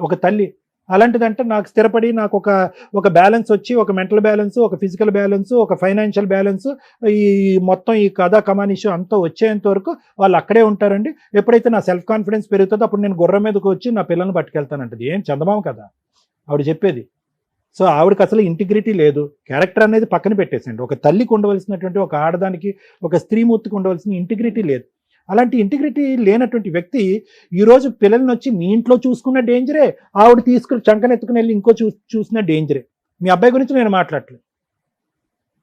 ఒక తల్లి. అలాంటిదంటే నాకు స్థిరపడి నాకు ఒక బ్యాలెన్స్ వచ్చి, ఒక మెంటల్ బ్యాలెన్స్, ఒక ఫిజికల్ బ్యాలెన్స్, ఒక ఫైనాన్షియల్ బ్యాలెన్స్, ఈ మొత్తం ఈ కథా కమానిషం అంతా వచ్చేంత వరకు వాళ్ళు అక్కడే ఉంటారండి. ఎప్పుడైతే నా సెల్ఫ్ కాన్ఫిడెన్స్ పెరుగుతుందో అప్పుడు నేను గుర్రం మీదకి వచ్చి నా పిల్లల్ని పట్టుకెళ్తానంటది. ఏం చందమామ కదా ఆవిడ చెప్పేది. సో ఆవిడకి అసలు ఇంటిగ్రిటీ లేదు. క్యారెక్టర్ అనేది పక్కన పెట్టేసండి. ఒక తల్లికి ఉండవలసినటువంటి, ఒక ఆడదానికి, ఒక స్త్రీమూర్తికి ఉండవలసిన ఇంటిగ్రిటీ లేదు. అలాంటి ఇంటిగ్రిటీ లేనటువంటి వ్యక్తి ఈరోజు పిల్లల్ని వచ్చి మీ ఇంట్లో చూసుకున్న డేంజరే, ఆవిడ తీసుకుని చంకనెత్తుకుని వెళ్ళి ఇంకో చూసిన డేంజరే. మీ అబ్బాయి గురించి నేను మాట్లాడలేదు.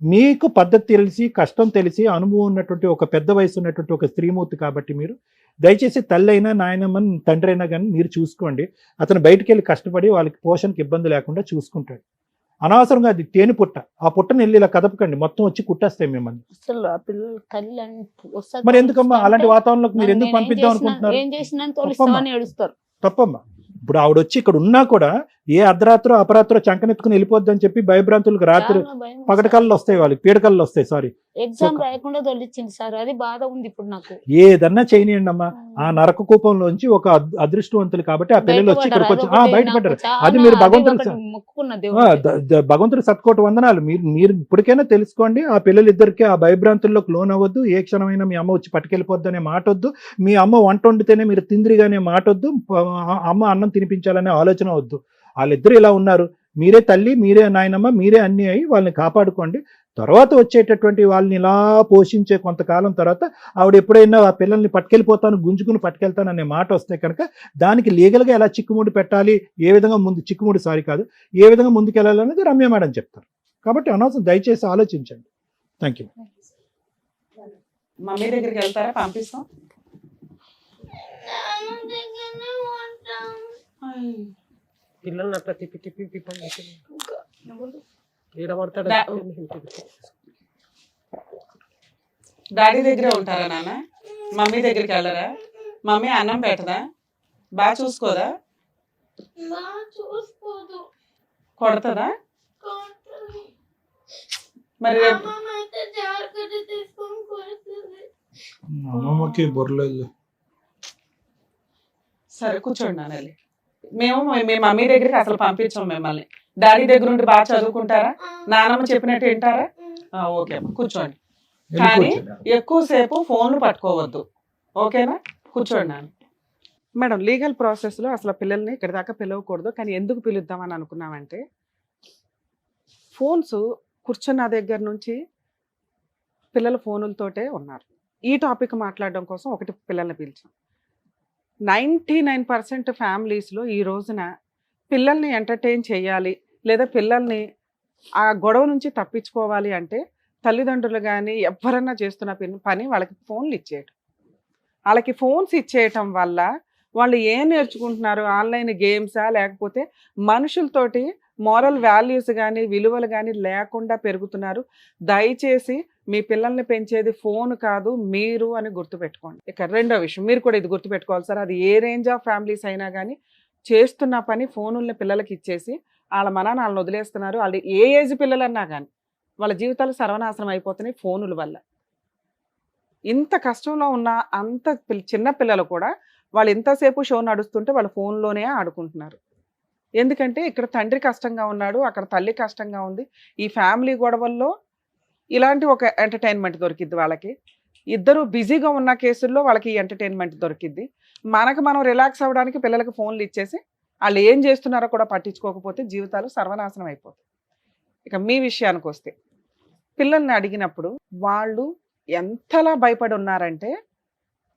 మీకు పద్ధతి తెలిసి, కష్టం తెలిసి, అనుభవం ఉన్నటువంటి ఒక పెద్ద వయసు ఉన్నటువంటి ఒక స్త్రీమూర్తి కాబట్టి మీరు దయచేసి తల్లి అయినా నాయనమ్మని తండ్రి అయినా కానీ మీరు చూసుకోండి. అతను బయటికి వెళ్ళి కష్టపడి వాళ్ళకి పోషణకి ఇబ్బంది లేకుండా చూసుకుంటాడు. అనవసరంగా అది తేనె పుట్ట, ఆ పుట్టని వెళ్ళి ఇలా కదపకండి, మొత్తం వచ్చి కుట్టేస్తాయి మిమ్మల్ని. మరి ఎందుకమ్మా అలాంటి వాతావరణంలోకి మీరు ఎందుకు పంపిద్దాం అనుకుంటున్నారు? తప్పమ్మా. ఇప్పుడు ఆవిడ వచ్చి ఇక్కడ ఉన్నా కూడా ఏ అర్ధరాత్రో అపరాత్రో చంకనెత్తుకుని వెళ్ళిపోద్దని చెప్పి భయభ్రాంతులకు రాత్రి పగటకళ్ళు వస్తాయి, వాళ్ళకి పీడకళ్ళు వస్తాయి. సారీ, ఎగ్జామ్ రాయకుండా తొలిచింది సార్, అది బాధ ఉంది ఇప్పుడు నాకు. ఏదన్నా చేయనియండి అమ్మా. ఆ నరక కూపంలోంచి ఒక అదృష్టవంతులు కాబట్టి ఆ పిల్లలు వచ్చి ఇక్కడికి వచ్చి బయటపడ్డారు. అది మీరు భగవంతుడి సత్కోటి వందనాలు. మీరు ఇప్పటికైనా తెలుసుకోండి. ఆ పిల్లలిద్దరికి ఆ భయభ్రాంతుల్లోకి లోన్ అవ్వద్దు. ఏ క్షణమైనా మీ అమ్మ వచ్చి పట్టుకెళ్ళిపోద్దు అనే మాట వద్దు. మీ అమ్మ వంట వండితేనే మీరు తిందిరిగానే మాట వద్దు. అమ్మ అన్నం తినిపించాలనే ఆలోచన వద్దు. వాళ్ళిద్దరు ఇలా ఉన్నారు. మీరే తల్లి, మీరే నాయనమ్మ, మీరే అన్ని అయ్యి వాళ్ళని కాపాడుకోండి. తర్వాత వచ్చేటటువంటి వాళ్ళని ఇలా పోషించే కొంతకాలం తర్వాత ఆవిడ ఎప్పుడైనా ఆ పిల్లల్ని పట్టుకెళ్ళిపోతాను, గుంజుకుని పట్టుకెళ్తాను అనే మాట వస్తే కనుక దానికి లీగల్గా ఎలా చిక్కుముడి పెట్టాలి, ఏ విధంగా ఏ విధంగా ముందుకెళ్ళాలి అనేది రమ్య మేడం చెప్తారు. కాబట్టి అనవసరం, దయచేసి ఆలోచించండి. Thank you. మమ్మీ దగ్గరికి వెళ్తారా? పంపిస్తాం. పిల్లల్ని అట్లా తిప్పి తిప్పి తిప్పండి, ఈడ పడతాడు. డాడీ దగ్గరే ఉంటారా నాన్న? మమ్మీ దగ్గరికి వెళ్ళరా? మమ్మీ అన్నం పెట్టదా? బాగా చూసుకోదా? కొడతదా? మరి రేపు అమ్మమ్మకి బొర్రలేదు. సరే కూర్చోండి నాన్న. మేము మీ మమ్మీ దగ్గరికి అసలు పంపించాం మిమ్మల్ని. డాడీ దగ్గర ఉండి బాగా చదువుకుంటారా? నాన్నమ్మ చెప్పినట్టు వింటారా? ఓకే అమ్మ కూర్చోండి. కానీ ఎక్కువసేపు ఫోన్లు పట్టుకోవద్దు, ఓకేనా? కూర్చోండి నాన్న. మేడం, లీగల్ ప్రాసెస్లో అసలు పిల్లల్ని ఇక్కడ దాకా పిలవకూడదు, కానీ ఎందుకు పిలుద్దామని అనుకున్నామంటే ఫోన్స్ కూర్చున్న దగ్గర నుంచి పిల్లలు ఫోనులతోటే ఉన్నారు. ఈ టాపిక్ మాట్లాడడం కోసం ఒకటి పిల్లల్ని పిలిచాం. 99% ఫ్యామిలీస్లో ఈ రోజున పిల్లల్ని ఎంటర్టైన్ చేయాలి, లేదా పిల్లల్ని ఆ గొడవ నుంచి తప్పించుకోవాలి అంటే తల్లిదండ్రులు కానీ ఎవరన్నా చేస్తున్న పని వాళ్ళకి ఫోన్లు ఇచ్చేయటం. వాళ్ళకి ఫోన్స్ ఇచ్చేయటం వల్ల వాళ్ళు ఏం నేర్చుకుంటున్నారు? ఆన్లైన్ గేమ్సా, లేకపోతే మనుషులతోటి మోరల్ వాల్యూస్ కానీ విలువలు కానీ లేకుండా పెరుగుతున్నారు. దయచేసి మీ పిల్లల్ని పెంచేది ఫోన్ కాదు, మీరు అని గుర్తుపెట్టుకోండి. ఇక రెండో విషయం, మీరు కూడా ఇది గుర్తుపెట్టుకోవాలి సార్, అది ఏ రేంజ్ ఆఫ్ ఫ్యామిలీస్ అయినా కానీ చేస్తున్న పని ఫోనుల్ని పిల్లలకి ఇచ్చేసి వాళ్ళ మనాన్ని వాళ్ళని వదిలేస్తున్నారు. వాళ్ళు ఏ ఏజ్ పిల్లలన్నా కానీ వాళ్ళ జీవితాలు సర్వనాశనం అయిపోతున్నాయి ఫోనుల వల్ల. ఇంత కష్టంలో ఉన్న అంత చిన్న పిల్లలు కూడా వాళ్ళు ఎంతసేపు షో నడుస్తుంటే వాళ్ళ ఫోన్లోనే ఆడుకుంటున్నారు. ఎందుకంటే ఇక్కడ తండ్రి కష్టంగా ఉన్నాడు, అక్కడ తల్లి కష్టంగా ఉంది. ఈ ఫ్యామిలీ గొడవల్లో ఇలాంటి ఒక ఎంటర్టైన్మెంట్ దొరికిద్ది వాళ్ళకి. ఇద్దరు బిజీగా ఉన్న కేసుల్లో వాళ్ళకి ఈ ఎంటర్టైన్మెంట్ దొరికిద్ది. మనం రిలాక్స్ అవ్వడానికి పిల్లలకి ఫోన్లు ఇచ్చేసి వాళ్ళు ఏం చేస్తున్నారో కూడా పట్టించుకోకపోతే జీవితాలు సర్వనాశనం అయిపోతాయి. ఇక మీ విషయానికి వస్తే, పిల్లల్ని అడిగినప్పుడు వాళ్ళు ఎంతలా భయపడి ఉన్నారంటే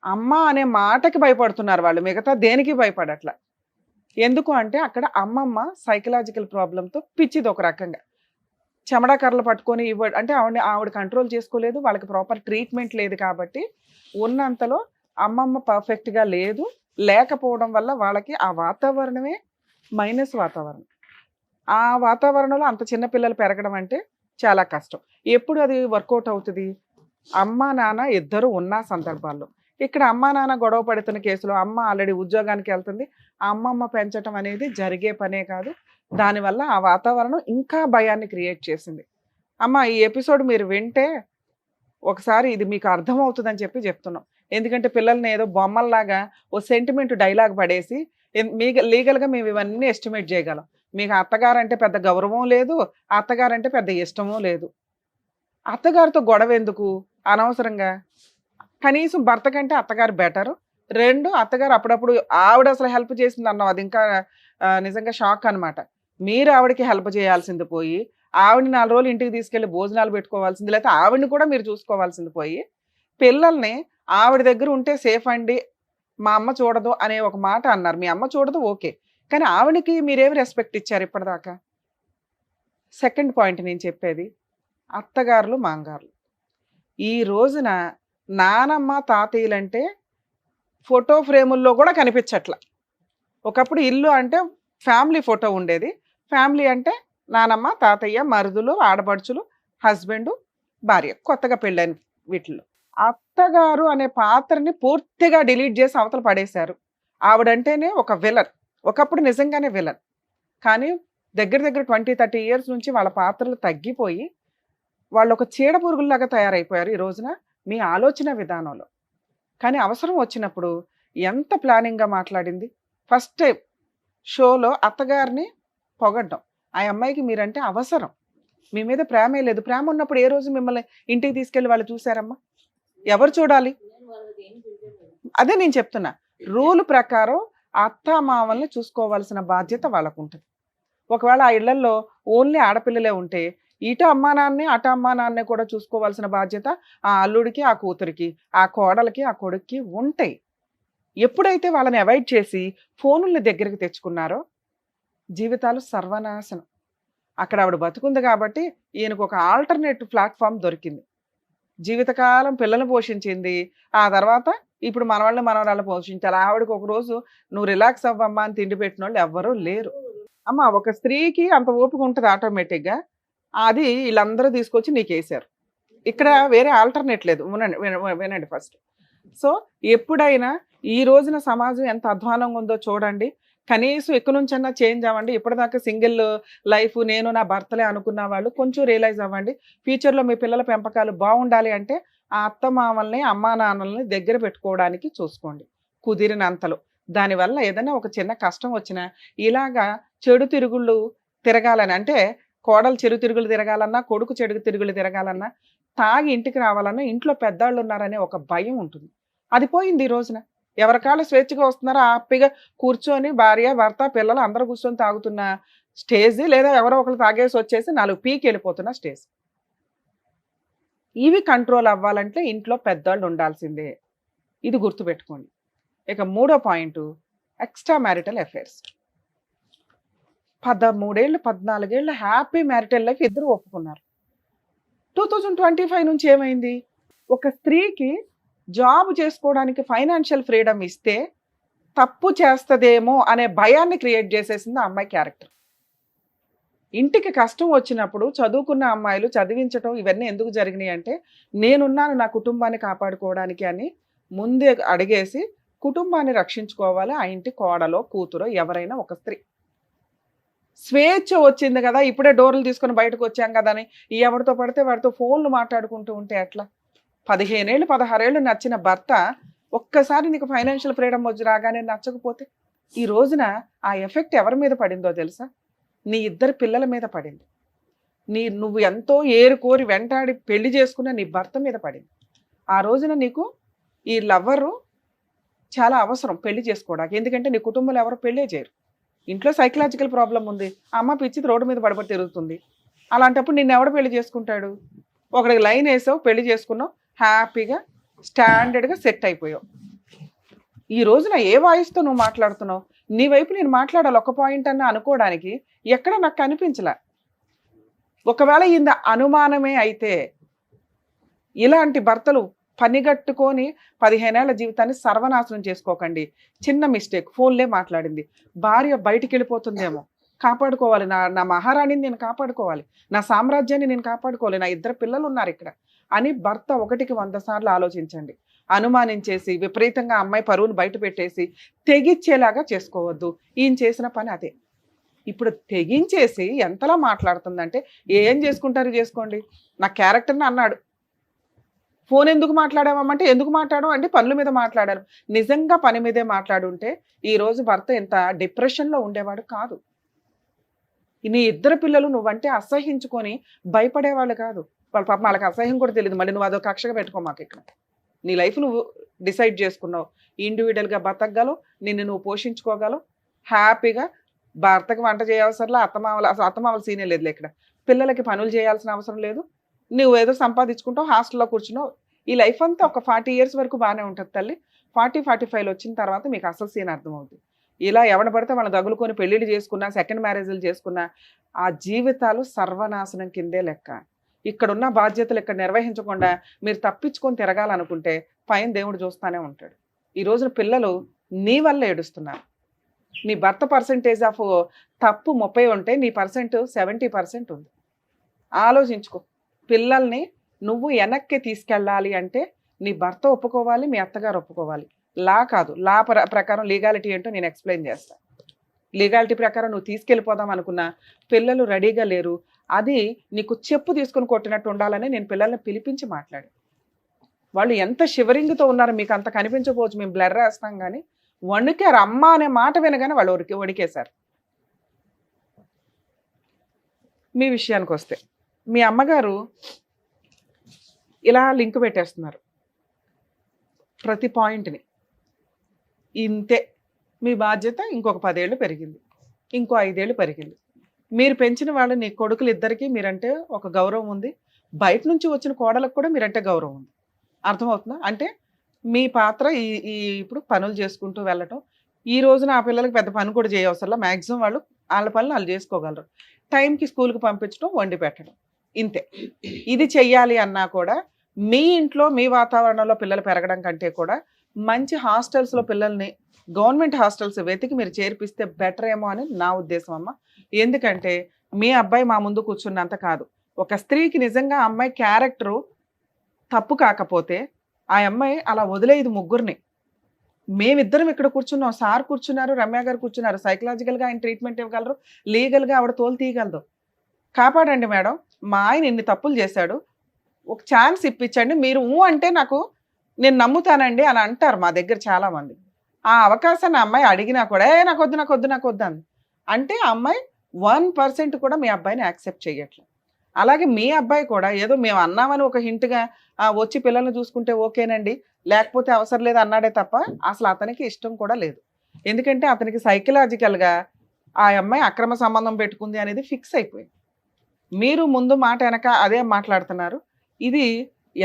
అమ్మ అనే మాటకి భయపడుతున్నారు వాళ్ళు, మిగతా దేనికి భయపడట్లా. ఎందుకు అంటే అక్కడ అమ్మమ్మ సైకలాజికల్ ప్రాబ్లంతో పిచ్చిది ఒక రకంగా. చెమడా కర్రలు పట్టుకొని అంటే ఆవిడ కంట్రోల్ చేసుకోలేదు, వాళ్ళకి ప్రాపర్ ట్రీట్మెంట్ లేదు. కాబట్టి ఉన్నంతలో అమ్మమ్మ పర్ఫెక్ట్గా లేకపోవడం వల్ల వాళ్ళకి ఆ వాతావరణమే మైనస్ వాతావరణం. ఆ వాతావరణంలో అంత చిన్న పిల్లలు పెరగడం అంటే చాలా కష్టం. ఎప్పుడు అది వర్కౌట్ అవుతుంది? అమ్మ నాన్న ఇద్దరు ఉన్న సందర్భాల్లో. ఇక్కడ అమ్మ నాన్న గొడవ పడుతున్న కేసులో అమ్మ ఆల్రెడీ ఉద్యోగానికి వెళ్తుంది, ఆ అమ్మమ్మ పెంచడం అనేది జరిగే పనే కాదు. దానివల్ల ఆ వాతావరణం ఇంకా భయాన్ని క్రియేట్ చేసింది. అమ్మ, ఈ ఎపిసోడ్ మీరు వింటే ఒకసారి ఇది మీకు అర్థమవుతుందని చెప్తున్నాం. ఎందుకంటే పిల్లల్ని ఏదో బొమ్మల్లాగా ఓ సెంటిమెంట్ డైలాగ్ పడేసి లీగల్గా మేము ఇవన్నీ ఎస్టిమేట్ చేయగలం. మీకు అత్తగారంటే పెద్ద గౌరవం లేదు, అత్తగారంటే పెద్ద ఇష్టమూ లేదు. అత్తగారితో గొడవ ఎందుకు అనవసరంగా? కనీసం భర్త కంటే అత్తగారు బెటరు. 2, అత్తగారు అప్పుడప్పుడు ఆవిడ అసలు హెల్ప్ చేసింది అన్నాం, అది ఇంకా నిజంగా షాక్ అనమాట. మీరు ఆవిడకి హెల్ప్ చేయాల్సింది పోయి ఆవిడని 4 రోజులు ఇంటికి తీసుకెళ్ళి భోజనాలు పెట్టుకోవాల్సింది, లేకపోతే ఆవిడని కూడా మీరు చూసుకోవాల్సింది పోయి పిల్లల్ని ఆవిడ దగ్గర ఉంటే సేఫ్ అండి, మా అమ్మ చూడదు అనే ఒక మాట అన్నారు. మీ అమ్మ చూడదు ఓకే, కానీ ఆవిడకి మీరేమి రెస్పెక్ట్ ఇచ్చారు ఇప్పటిదాకా? సెకండ్ పాయింట్ నేను చెప్పేది, అత్తగారులు మాంగారులు. ఈ రోజున నానమ్మ తాతయ్యలంటే ఫోటో ఫ్రేముల్లో కూడా కనిపించట్ల. ఒకప్పుడు ఇల్లు అంటే ఫ్యామిలీ ఫోటో ఉండేది. ఫ్యామిలీ అంటే నానమ్మ తాతయ్య మరుదులు ఆడపడుచులు హస్బెండ్ భార్య, కొత్తగా పెళ్ళైన వీటిల్లో. అత్తగారు అనే పాత్రని పూర్తిగా డిలీట్ చేసి అవతల పడేశారు. ఆవిడంటేనే ఒక విలన్. ఒకప్పుడు నిజంగానే విలన్, కానీ దగ్గర 20-30 ఇయర్స్ నుంచి వాళ్ళ పాత్రలు తగ్గిపోయి వాళ్ళు ఒక చీడ పురుగుల్లాగా తయారైపోయారు ఈ రోజున మీ ఆలోచన విధానంలో. కానీ అవసరం వచ్చినప్పుడు ఎంత ప్లానింగ్గా మాట్లాడింది. ఫస్ట్ టైం షోలో అత్తగారిని పొగడ్డం, ఆ అమ్మాయికి మీరంటే అవసరం, మీ మీద ప్రేమే లేదు. ప్రేమ ఉన్నప్పుడు ఏ రోజు మిమ్మల్ని ఇంటికి తీసుకెళ్ళి వాళ్ళు చూసారమ్మా? ఎవరు చూడాలి? అదే నేను చెప్తున్నా, రూల్ ప్రకారం అత్త మామల్ని చూసుకోవాల్సిన బాధ్యత వాళ్ళకు ఉంటుంది. ఒకవేళ ఆ ఇళ్లలో ఓన్లీ ఆడపిల్లలే ఉంటే ఇటు అమ్మా నాన్నే అటు అమ్మా నాన్నే కూడా చూసుకోవాల్సిన బాధ్యత ఆ అల్లుడికి, ఆ కూతురికి, ఆ కోడలికి, ఆ కొడుక్కి ఉంటాయి. ఎప్పుడైతే వాళ్ళని అవాయిడ్ చేసి ఫోనుల్ని దగ్గరికి తెచ్చుకున్నారో జీవితాలు సర్వనాశనం. అక్కడ ఆవిడ బతుకుంది కాబట్టి ఈయనకు ఒక ఆల్టర్నేట్ ప్లాట్ఫామ్ దొరికింది. జీవితకాలం పిల్లల్ని పోషించింది. ఆ తర్వాత ఇప్పుడు మనవాళ్ళని మనవరాళ్ళని పోషించాలి. ఆవిడకి ఒక రోజు నువ్వు రిలాక్స్ అవ్వమ్మా అని తిండి పెట్టిన వాళ్ళు ఎవ్వరూ లేరు. అమ్మ ఒక స్త్రీకి అంత ఓపిక ఉంటుంది ఆటోమేటిక్గా. అది వీళ్ళందరూ తీసుకొచ్చి నీకేసారు. ఇక్కడ వేరే ఆల్టర్నేట్ లేదు. వినండి ఫస్ట్. సో ఎప్పుడైనా ఈ రోజున సమాజం ఎంత అధ్వానంగా ఉందో చూడండి. కనీసం ఎక్కడి నుంచన్నా చేంజ్ అవ్వండి. ఇప్పటిదాకా సింగిల్ లైఫ్ నేను నా భర్తలే అనుకున్న వాళ్ళు కొంచెం రియలైజ్ అవ్వండి. ఫ్యూచర్లో మీ పిల్లల పెంపకాలు బాగుండాలి అంటే ఆ అత్తమామల్ని అమ్మా నాన్నల్ని దగ్గర పెట్టుకోవడానికి చూసుకోండి కుదిరినంతలో. దానివల్ల ఏదైనా ఒక చిన్న కష్టం వచ్చినా ఇలాగా చెడు తిరుగుళ్ళు తిరగాలని, అంటే కోడలు చెడు తిరుగులు తిరగాలన్నా, కొడుకు చెడు తిరుగులు తిరగాలన్నా, తాగి ఇంటికి రావాలన్నా ఇంట్లో పెద్దాళ్ళు ఉన్నారనే ఒక భయం ఉంటుంది. అది పోయింది ఈ రోజున. ఎవరికాళ్ళు స్వేచ్ఛగా వస్తున్నారో హ్యాపీగా కూర్చొని భార్య భర్త పిల్లలు అందరూ కూర్చొని తాగుతున్న స్టేజ్, లేదా ఎవరో ఒకరు తాగేసి వచ్చేసి 4 పీకి వెళ్ళిపోతున్న స్టేజ్. ఇవి కంట్రోల్ అవ్వాలంటే ఇంట్లో పెద్దవాళ్ళు ఉండాల్సిందే. ఇది గుర్తుపెట్టుకోండి. ఇక 3వ పాయింట్ ఎక్స్ట్రా మ్యారిటల్ అఫైర్స్. 13 ఏళ్ళు 14 ఏళ్ళు హ్యాపీ మ్యారిటల్ లైఫ్ ఇద్దరు ఒప్పుకున్నారు. 2025 నుంచి ఏమైంది? ఒక స్త్రీకి జాబ్ చేసుకోవడానికి ఫైనాన్షియల్ ఫ్రీడమ్ ఇస్తే తప్పు చేస్తదేమో అనే భయాన్ని క్రియేట్ చేసేసింది ఆ అమ్మాయి క్యారెక్టర్. ఇంటికి కష్టం వచ్చినప్పుడు చదువుకున్న అమ్మాయిలు చదివించటం ఇవన్నీ ఎందుకు జరిగినాయి అంటే నేనున్నాను నా కుటుంబాన్ని కాపాడుకోవడానికి అని ముందే అడిగేసి కుటుంబాన్ని రక్షించుకోవాలి. ఆ ఇంటి కోడలో కూతురో ఎవరైనా ఒక స్త్రీ. స్వేచ్ఛ వచ్చింది కదా, ఇప్పుడే డోర్లు తీసుకొని బయటకు వచ్చాం కదా అని ఎవరితో పడితే వాడితో ఫోన్లు మాట్లాడుకుంటూ ఉంటే ఎట్లా? 15 ఏళ్ళు 16 ఏళ్ళు నచ్చిన భర్త ఒక్కసారి నీకు ఫైనాన్షియల్ ఫ్రీడమ్ వచ్చి రాగానే నచ్చకపోతే ఈ రోజున ఆ ఎఫెక్ట్ ఎవరి మీద పడిందో తెలుసా? నీ ఇద్దరు పిల్లల మీద పడింది. నువ్వు ఎంతో ఏరుకోరి వెంటాడి పెళ్లి చేసుకున్న నీ భర్త మీద పడింది. ఆ రోజున నీకు ఈ లవ్వరు చాలా అవసరం పెళ్లి చేసుకోవడానికి. ఎందుకంటే నీ కుటుంబంలో ఎవరు పెళ్ళే చేయరు. ఇంట్లో సైకలాజికల్ ప్రాబ్లం ఉంది. అమ్మ పిచ్చిది రోడ్డు మీద పడబడి తిరుగుతుంది. అలాంటప్పుడు నిన్ను ఎవడు పెళ్లి చేసుకుంటాడు? ఒకడికి లైన్ వేసావు, పెళ్లి చేసుకున్నావు, హ్యాపీగా స్టాండర్డ్గా సెట్ అయిపోయావు. ఈ రోజున ఏ వాయిస్తో నువ్వు మాట్లాడుతున్నావు? నీ వైపు నేను మాట్లాడాలి ఒక పాయింట్ అన్న అనుకోవడానికి ఎక్కడ నాకు కనిపించలే. ఒకవేళ ఇంత అనుమానమే అయితే ఇలాంటి భర్తలు పనిగట్టుకొని 15 ఏళ్ల జీవితాన్ని సర్వనాశనం చేసుకోకండి. చిన్న మిస్టేక్, ఫోన్లే మాట్లాడింది, భార్య బయటికి వెళ్ళిపోతుందేమో, కాపాడుకోవాలి, నా మహారాణిని నేను కాపాడుకోవాలి, నా సామ్రాజ్యాన్ని నేను కాపాడుకోవాలి, నా ఇద్దరు పిల్లలు ఉన్నారు ఇక్కడ అని భర్త 1కి 100 సార్లు ఆలోచించండి. అనుమానించేసి విపరీతంగా అమ్మాయి పరువును బయట పెట్టేసి తెగిచ్చేలాగా చేసుకోవద్దు. ఈయన చేసిన పని అదే. ఇప్పుడు తెగించేసి ఎంతలా మాట్లాడుతుందంటే ఏం చేసుకుంటారు చేసుకోండి, నా క్యారెక్టర్ని అన్నాడు. ఫోన్ ఎందుకు మాట్లాడామంటే ఎందుకు మాట్లాడు అంటే పనుల మీద మాట్లాడాను. నిజంగా పని మీదే మాట్లాడుంటే ఈరోజు భర్త ఇంత డిప్రెషన్లో ఉండేవాడు కాదు. నీ ఇద్దరు పిల్లలు నువ్వంటే అసహించుకొని భయపడేవాళ్ళు కాదు. వాళ్ళ పాపం వాళ్ళకి అసహ్యం కూడా తెలియదు. మళ్ళీ నువ్వు అదొక కక్షగా పెట్టుకో మాకు. ఇక్కడ నీ లైఫ్ నువ్వు డిసైడ్ చేసుకున్నావు. ఇండివిజువల్గా బతకగలవు, నిన్ను నువ్వు పోషించుకోగలవు, హ్యాపీగా. భర్తకి వంట చేయవసరంలా, అత్తమామల సీనే లేదు ఇక్కడ. పిల్లలకి పనులు చేయాల్సిన అవసరం లేదు. నువ్వు ఏదో సంపాదించుకుంటావు, హాస్టల్లో కూర్చున్నావు. ఈ లైఫ్ అంతా ఒక 40 years వరకు బాగానే ఉంటుంది తల్లి. 40-45 వచ్చిన తర్వాత మీకు అసలు సీన్ అర్థమవుతుంది. ఇలా ఎవడ పడితే వాళ్ళని తగులుకొని పెళ్ళిళ్ళు చేసుకున్నా, సెకండ్ మ్యారేజ్లు చేసుకున్నా ఆ జీవితాలు సర్వనాశనం కిందే లెక్క. ఇక్కడున్న బాధ్యతలు ఇక్కడ నిర్వహించకుండా మీరు తప్పించుకొని తిరగాలనుకుంటే పైన దేవుడు చూస్తూనే ఉంటాడు. ఈ రోజున పిల్లలు నీ వల్ల ఏడుస్తున్నారు. నీ భర్త పర్సంటేజ్ ఆఫ్ తప్పు 30 ఉంటే నీ పర్సెంట్ 70% ఉంది. ఆలోచించుకో. పిల్లల్ని నువ్వు వెనక్కి తీసుకెళ్ళాలి అంటే నీ భర్త ఒప్పుకోవాలి, మీ అత్తగారు ఒప్పుకోవాలి. లా కాదు, లా ప్రకారం లీగాలిటీ ఏంటో నేను ఎక్స్ప్లెయిన్ చేస్తాను. లీగాలిటీ ప్రకారం నువ్వు తీసుకెళ్ళిపోదాం అనుకున్నా పిల్లలు రెడీగా లేరు. అది నీకు చెప్పు తీసుకుని కొట్టినట్టు ఉండాలని నేను పిల్లల్ని పిలిపించి మాట్లాడాను. వాళ్ళు ఎంత షివరింగ్తో ఉన్నారో మీకు అంత కనిపించకపోవచ్చు, మేము బ్లర్ వేస్తాం కానీ వణికారు. అమ్మ అనే మాట వినగానే వాళ్ళు వణికేశారు. మీ విషయానికి వస్తే మీ అమ్మగారు ఇలా లింక్ పెట్టేస్తున్నారు ప్రతి పాయింట్ని. ఇంతే మీ బాధ్యత. ఇంకొక 10 ఏళ్ళు పెరిగింది, ఇంకో 5 ఏళ్ళు పెరిగింది. మీరు పెంచిన వాళ్ళు నీ కొడుకులు ఇద్దరికి మీరంటే ఒక గౌరవం ఉంది, బయట నుంచి వచ్చిన కోడలకు కూడా మీరంటే గౌరవం ఉంది. అర్థమవుతుందా? అంటే మీ పాత్ర ఈ ఈ ఇప్పుడు పనులు చేసుకుంటూ వెళ్ళటం. ఈ రోజున ఆ పిల్లలకి పెద్ద పని కూడా చేయవసరంలా, మ్యాక్సిమం వాళ్ళు వాళ్ళ పనులు వాళ్ళు చేసుకోగలరు. టైంకి స్కూల్కి పంపించడం, వండి పెట్టడం, ఇంతే. ఇది చెయ్యాలి అన్నా కూడా మీ ఇంట్లో మీ వాతావరణంలో పిల్లలు పెరగడం కంటే కూడా మంచి హాస్టల్స్లో పిల్లల్ని గవర్నమెంట్ హాస్టల్స్ వెతికి మీరు చేర్పిస్తే బెటర్ ఏమో అని నా ఉద్దేశం అమ్మ. ఎందుకంటే మీ అబ్బాయి మా ముందు కూర్చున్నంత కాదు, ఒక స్త్రీకి నిజంగా అమ్మాయి క్యారెక్టరు తప్పు కాకపోతే ఆ అమ్మాయి అలా వదిలేది ముగ్గురిని. మేమిద్దరం ఇక్కడ కూర్చున్నాం, సార్ కూర్చున్నారు, రమ్య గారు కూర్చున్నారు, సైకలాజికల్గా ఆయన ట్రీట్మెంట్ ఇవ్వగలరు, లీగల్గా ఆవిడ తోలు తీయగలదు. కాపాడండి మేడం, మా ఆయన ఇన్ని తప్పులు చేశాడు, ఒక ఛాన్స్ ఇప్పించండి, మీరు అంటే నేను నమ్ముతానండి అని అంటారు మా దగ్గర చాలామంది. ఆ అవకాశాన్ని అమ్మాయి అడిగినా కూడా నాకు వద్దు అంది. అంటే ఆ అమ్మాయి 1% కూడా మీ అబ్బాయిని యాక్సెప్ట్ చేయట్లేదు. అలాగే మీ అబ్బాయి కూడా ఏదో మేము అన్నామని ఒక హింట్గా వచ్చి పిల్లల్ని చూసుకుంటే ఓకేనండి, లేకపోతే అవసరం లేదు అన్నాడే తప్ప అసలు అతనికి ఇష్టం కూడా లేదు. ఎందుకంటే అతనికి సైకలాజికల్గా ఆ అమ్మాయి అక్రమ సంబంధం పెట్టుకుంది అనేది ఫిక్స్ అయిపోయింది. మీరు ముందు మాట వెనక అదే మాట్లాడుతున్నారు. ఇది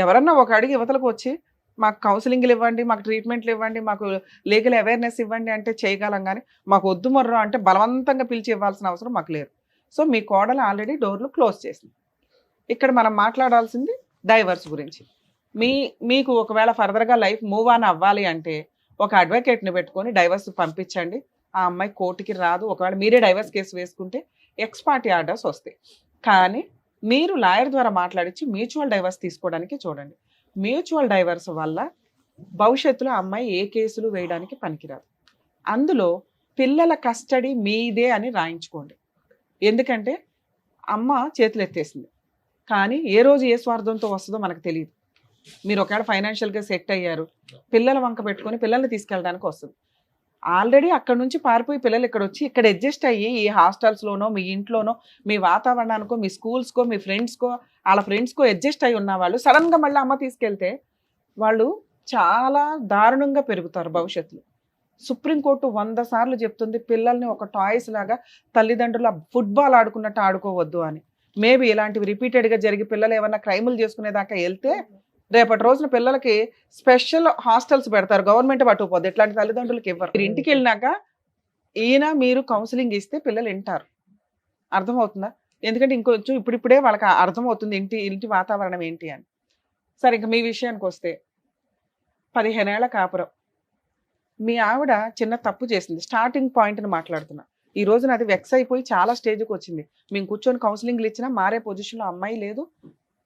ఎవరన్నా ఒక అడిగి యువతలకు వచ్చి మాకు కౌన్సిలింగ్లు ఇవ్వండి, మాకు ట్రీట్మెంట్లు ఇవ్వండి, మాకు లీగల్ అవేర్నెస్ ఇవ్వండి అంటే చేయగలం, కానీ మాకు వద్దు మొర్రో అంటే బలవంతంగా పిలిచి ఇవ్వాల్సిన అవసరం మాకు లేదు. సో మీ కోడలు ఆల్రెడీ డోర్లు క్లోజ్ చేసింది. ఇక్కడ మనం మాట్లాడాల్సింది డైవర్స్ గురించి. మీకు ఒకవేళ ఫర్దర్గా లైఫ్ మూవ్ ఆన్ అవ్వాలి అంటే ఒక అడ్వకేట్ని పెట్టుకొని డైవర్స్ పంపించండి. ఆ అమ్మాయి కోర్టుకి రాదు. ఒకవేళ మీరే డైవర్స్ కేసు వేసుకుంటే ఎక్స్ పార్టీ ఆర్డర్స్ వస్తాయి. కానీ మీరు లాయర్ ద్వారా మాట్లాడించి మ్యూచువల్ డైవర్స్ తీసుకోవడానికి చూడండి. మ్యూచువల్ డైవర్స్ వల్ల భవిష్యత్తులో అమ్మాయి ఏ కేసులు వేయడానికి పనికిరాదు. అందులో పిల్లల కస్టడీ మీదే అని రాయించుకోండి. ఎందుకంటే అమ్మ చేతులు ఎత్తేసింది, కానీ ఏ రోజు ఏ స్వార్థంతో వస్తుందో మనకు తెలియదు. మీరు ఒకవేళ ఫైనాన్షియల్గా సెట్ అయ్యారు, పిల్లల వంక పెట్టుకొని పిల్లల్ని తీసుకెళ్ళడానికి వస్తుంది. ఆల్రెడీ అక్కడ నుంచి పారిపోయి పిల్లలు ఇక్కడ వచ్చి ఇక్కడ అడ్జస్ట్ అయ్యి ఈ హాస్టల్స్లోనో మీ ఇంట్లోనో మీ వాతావరణానికో మీ స్కూల్స్కో మీ ఫ్రెండ్స్కో వాళ్ళ ఫ్రెండ్స్కో అడ్జస్ట్ అయ్యి ఉన్న వాళ్ళు సడన్గా మళ్ళీ అమ్మ తీసుకెళ్తే వాళ్ళు చాలా దారుణంగా పెరుగుతారు భవిష్యత్తులో. సుప్రీంకోర్టు 100 సార్లు చెప్తుంది పిల్లల్ని ఒక టాయ్స్ లాగా తల్లిదండ్రుల ఫుట్బాల్ ఆడుకున్నట్టు ఆడుకోవద్దు అని. మేబీ ఇలాంటివి రిపీటెడ్గా జరిగి పిల్లలు ఏమన్నా క్రైములు చేసుకునేదాకా వెళ్తే రేపటి రోజున పిల్లలకి స్పెషల్ హాస్టల్స్ పెడతారు, గవర్నమెంట్ పట్టుకుపోద్ది. ఇట్లాంటి తల్లిదండ్రులకి ఇవ్వరు. మీరు ఇంటికి వెళ్ళినాక మీరు కౌన్సిలింగ్ ఇస్తే పిల్లలు వింటారు. అర్థమవుతుందా? ఎందుకంటే ఇంకొంచెం ఇప్పుడిప్పుడే వాళ్ళకి అర్థమవుతుంది ఇంటి వాతావరణం ఏంటి అని. సరే, ఇంకా మీ విషయానికి వస్తే 15 ఏళ్ల కాపురం, మీ ఆవిడ చిన్న తప్పు చేసింది. స్టార్టింగ్ పాయింట్ని మాట్లాడుతున్నా. ఈ రోజున అది వెక్స్ అయిపోయి చాలా స్టేజ్కి వచ్చింది. మేము కూర్చొని కౌన్సిలింగ్లు ఇచ్చినా మారే పొజిషన్లో అమ్మాయి లేదు.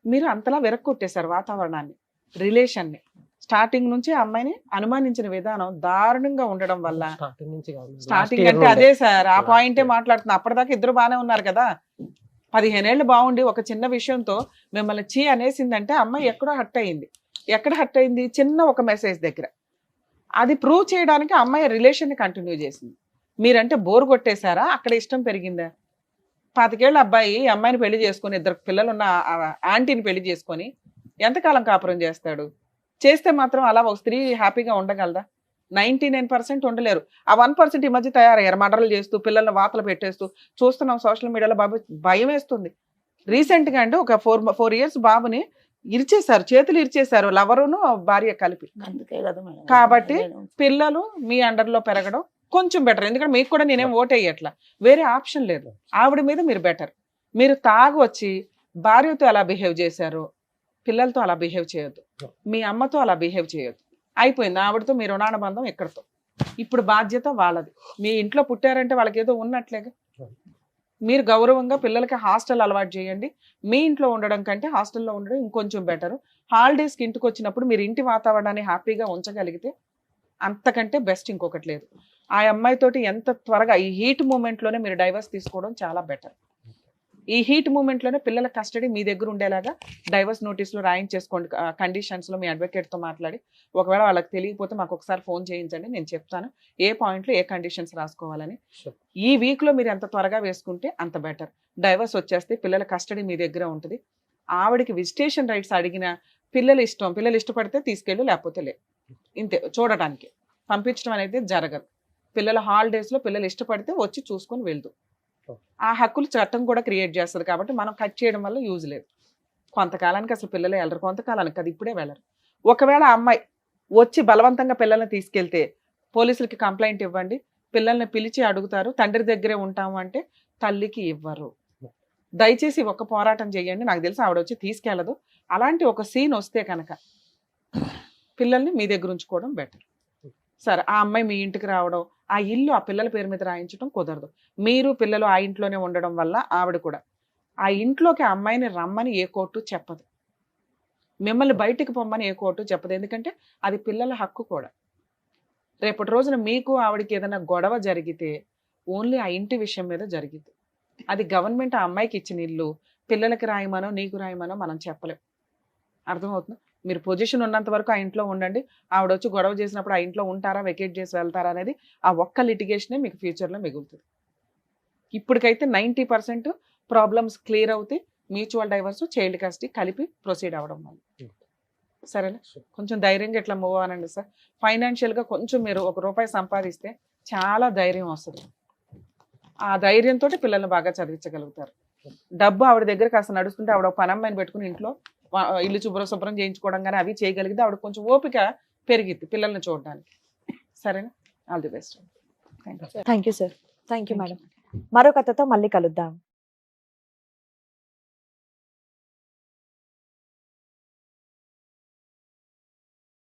మీరు అంతలా వెరక్కొట్టేశారు వాతావరణాన్ని, రిలేషన్ని. స్టార్టింగ్ నుంచి అమ్మాయిని అనుమానించిన విధానం దారుణంగా ఉండడం వల్ల స్టార్టింగ్ అంటే అదే సార్, ఆ పాయింటే మాట్లాడుతున్నా. అప్పటిదాకా ఇద్దరు బాగానే ఉన్నారు కదా. 15 ఏళ్ళు బాగుండి ఒక చిన్న విషయంతో మిమ్మల్ని చీ అనేసిందంటే అమ్మాయి ఎక్కడో హర్ట్ అయింది. ఎక్కడ హర్ట్ అయింది? చిన్న ఒక మెసేజ్ దగ్గర. అది ప్రూవ్ చేయడానికి అమ్మాయి రిలేషన్ని కంటిన్యూ చేసింది. మీరంటే బోర్ కొట్టేశారా? అక్కడ ఇష్టం పెరిగిందా? 25 ఏళ్ళ అబ్బాయి అమ్మాయిని పెళ్లి చేసుకొని 2 పిల్లలున్న ఆంటీని పెళ్లి చేసుకొని ఎంతకాలం కాపురం చేస్తాడు? చేస్తే మాత్రం అలా ఒక స్త్రీ హ్యాపీగా ఉండగలదా? 99% ఉండలేరు. ఆ 1% ఈ మధ్య తయారయ్యారు, మర్డర్లు చేస్తూ పిల్లల్ని వాతలు పెట్టేస్తూ చూస్తున్నాం సోషల్ మీడియాలో. బాబు భయం వేస్తుంది. రీసెంట్గా అంటే ఒక 4 years బాబుని ఇరిచేశారు, చేతులు ఇరిచేశారు, లవరును భార్య కలిపి. కాబట్టి పిల్లలు మీ అండర్లో పెరగడం కొంచెం బెటర్. ఎందుకంటే మీకు కూడా నేనేం ఓట్ అయ్యట్లా, వేరే ఆప్షన్ లేదు. ఆవిడ మీద మీరు బెటర్. మీరు తాగొచ్చి భార్యతో ఎలా బిహేవ్ చేశారు, పిల్లలతో అలా బిహేవ్ చేయొద్దు, మీ అమ్మతో అలా బిహేవ్ చేయొద్దు. అయిపోయింది. ఆవిడతో మీ రుణానుబంధం ఎక్కడితో. ఇప్పుడు బాధ్యత వాళ్ళది. మీ ఇంట్లో పుట్టారంటే వాళ్ళకి ఏదో ఉన్నట్లేగా. మీరు గౌరవంగా పిల్లలకి హాస్టల్ అలవాటు చేయండి. మీ ఇంట్లో ఉండడం కంటే హాస్టల్లో ఉండడం ఇంకొంచెం బెటరు. హాలిడేస్కి ఇంటికి వచ్చినప్పుడు మీరు ఇంటి వాతావరణాన్ని హ్యాపీగా ఉంచగలిగితే అంతకంటే బెస్ట్ ఇంకొకటి లేదు. ఆ అమ్మాయితోటి ఎంత త్వరగా ఈ హీట్ మూమెంట్లోనే మీరు డైవర్స్ తీసుకోవడం చాలా బెటర్. ఈ హీట్ మూమెంట్లోనే పిల్లల కస్టడీ మీ దగ్గర ఉండేలాగా డైవర్స్ నోటీసులు రాయించేసుకోండి. కండిషన్స్లో మీ అడ్వకేట్తో మాట్లాడి, ఒకవేళ వాళ్ళకి తెలియకపోతే మాకు ఒకసారి ఫోన్ చేయించండి, నేను చెప్తాను ఏ పాయింట్లో ఏ కండిషన్స్ రాసుకోవాలని. ఈ వీక్లో మీరు ఎంత త్వరగా వేసుకుంటే అంత బెటర్. డైవర్స్ వచ్చేస్తే పిల్లల కస్టడీ మీ దగ్గర ఉంటుంది. ఆవిడకి విజిటేషన్ రైట్స్ అడిగిన పిల్లలు ఇష్టపడితే తీసుకెళ్ళు, లేకపోతే లే. ఇంతే, చూడటానికి పంపించడం అనేది జరగదు. పిల్లల హాలిడేస్లో పిల్లలు ఇష్టపడితే వచ్చి చూసుకొని వెళ్దు. ఆ హక్కులు చట్టం కూడా క్రియేట్ చేస్తుంది కాబట్టి మనం కట్ చేయడం వల్ల యూజ్ లేదు. కొంతకాలానికి అసలు పిల్లలే వెళ్ళరు, కొంతకాలానికి అది ఇప్పుడే వెళ్ళరు. ఒకవేళ ఆ అమ్మాయి వచ్చి బలవంతంగా పిల్లల్ని తీసుకెళ్తే పోలీసులకి కంప్లైంట్ ఇవ్వండి, పిల్లల్ని పిలిచి అడుగుతారు, తండ్రి దగ్గరే ఉంటాము అంటే తల్లికి ఇవ్వరు. దయచేసి ఒక పోరాటం చేయండి. నాకు తెలిసి ఆవిడ వచ్చి తీసుకెళ్ళదు. అలాంటి ఒక సీన్ వస్తే కనుక పిల్లల్ని మీ దగ్గర ఉంచుకోవడం బెటర్. సరే, ఆ అమ్మాయి మీ ఇంటికి రావడం, ఆ ఇల్లు ఆ పిల్లల పేరు మీద రాయించడం కుదరదు. మీరు పిల్లలు ఆ ఇంట్లోనే ఉండడం వల్ల ఆవిడ కూడా ఆ ఇంట్లోకి ఆ అమ్మాయిని రమ్మని ఏ కోర్టు చెప్పదు, మిమ్మల్ని బయటికి పొమ్మని ఏ కోర్టు చెప్పదు. ఎందుకంటే అది పిల్లల హక్కు కూడా. రేపటి రోజున మీకు ఆవిడకి ఏదైనా గొడవ జరిగితే ఓన్లీ ఆ ఇంటి విషయం మీద జరిగింది. అది గవర్నమెంట్ ఆ అమ్మాయికి ఇచ్చిన ఇల్లు, పిల్లలకి రాయమనో నీకు రాయమనో మనం చెప్పలేం. అర్థమవుతుంది? మీరు పొజిషన్ ఉన్నంత వరకు ఆ ఇంట్లో ఉండండి. ఆవిడ వచ్చి గొడవ చేసినప్పుడు ఆ ఇంట్లో ఉంటారా, వెకేట్ చేసి వెళ్తారా అనేది ఆ ఒక్క లిటిగేషనే మీకు ఫ్యూచర్లో మిగులుతుంది. ఇప్పటికైతే 90% ప్రాబ్లమ్స్ క్లియర్ అవుతాయి. మ్యూచువల్ డైవర్స్, చైల్డ్ కస్టడీ కలిపి ప్రొసీడ్ అవ్వడం వల్ల. సరేనా? కొంచెం ధైర్యంగా ఇట్లా మూవ్ అవ్వనండి సార్. ఫైనాన్షియల్గా కొంచెం మీరు ₹1 సంపాదిస్తే చాలా ధైర్యం వస్తుంది. ఆ ధైర్యంతో పిల్లల్ని బాగా చదివించగలుగుతారు. డబ్బు ఆవిడ దగ్గర కాస్త నడుస్తుంటే ఆవిడ ఒక పనమ్మాయిని పెట్టుకుని ఇంట్లో ఇల్లు శుభ్రం చేయించుకోవడం కానీ అవి చేయగలిగితే ఆవిడ కొంచెం ఓపిక పెరిగిద్ది పిల్లల్ని చూడడానికి. సరేనా? All the best. Thank you sir. Thank you madam. మరో కథతో మళ్ళీ కలుద్దాం.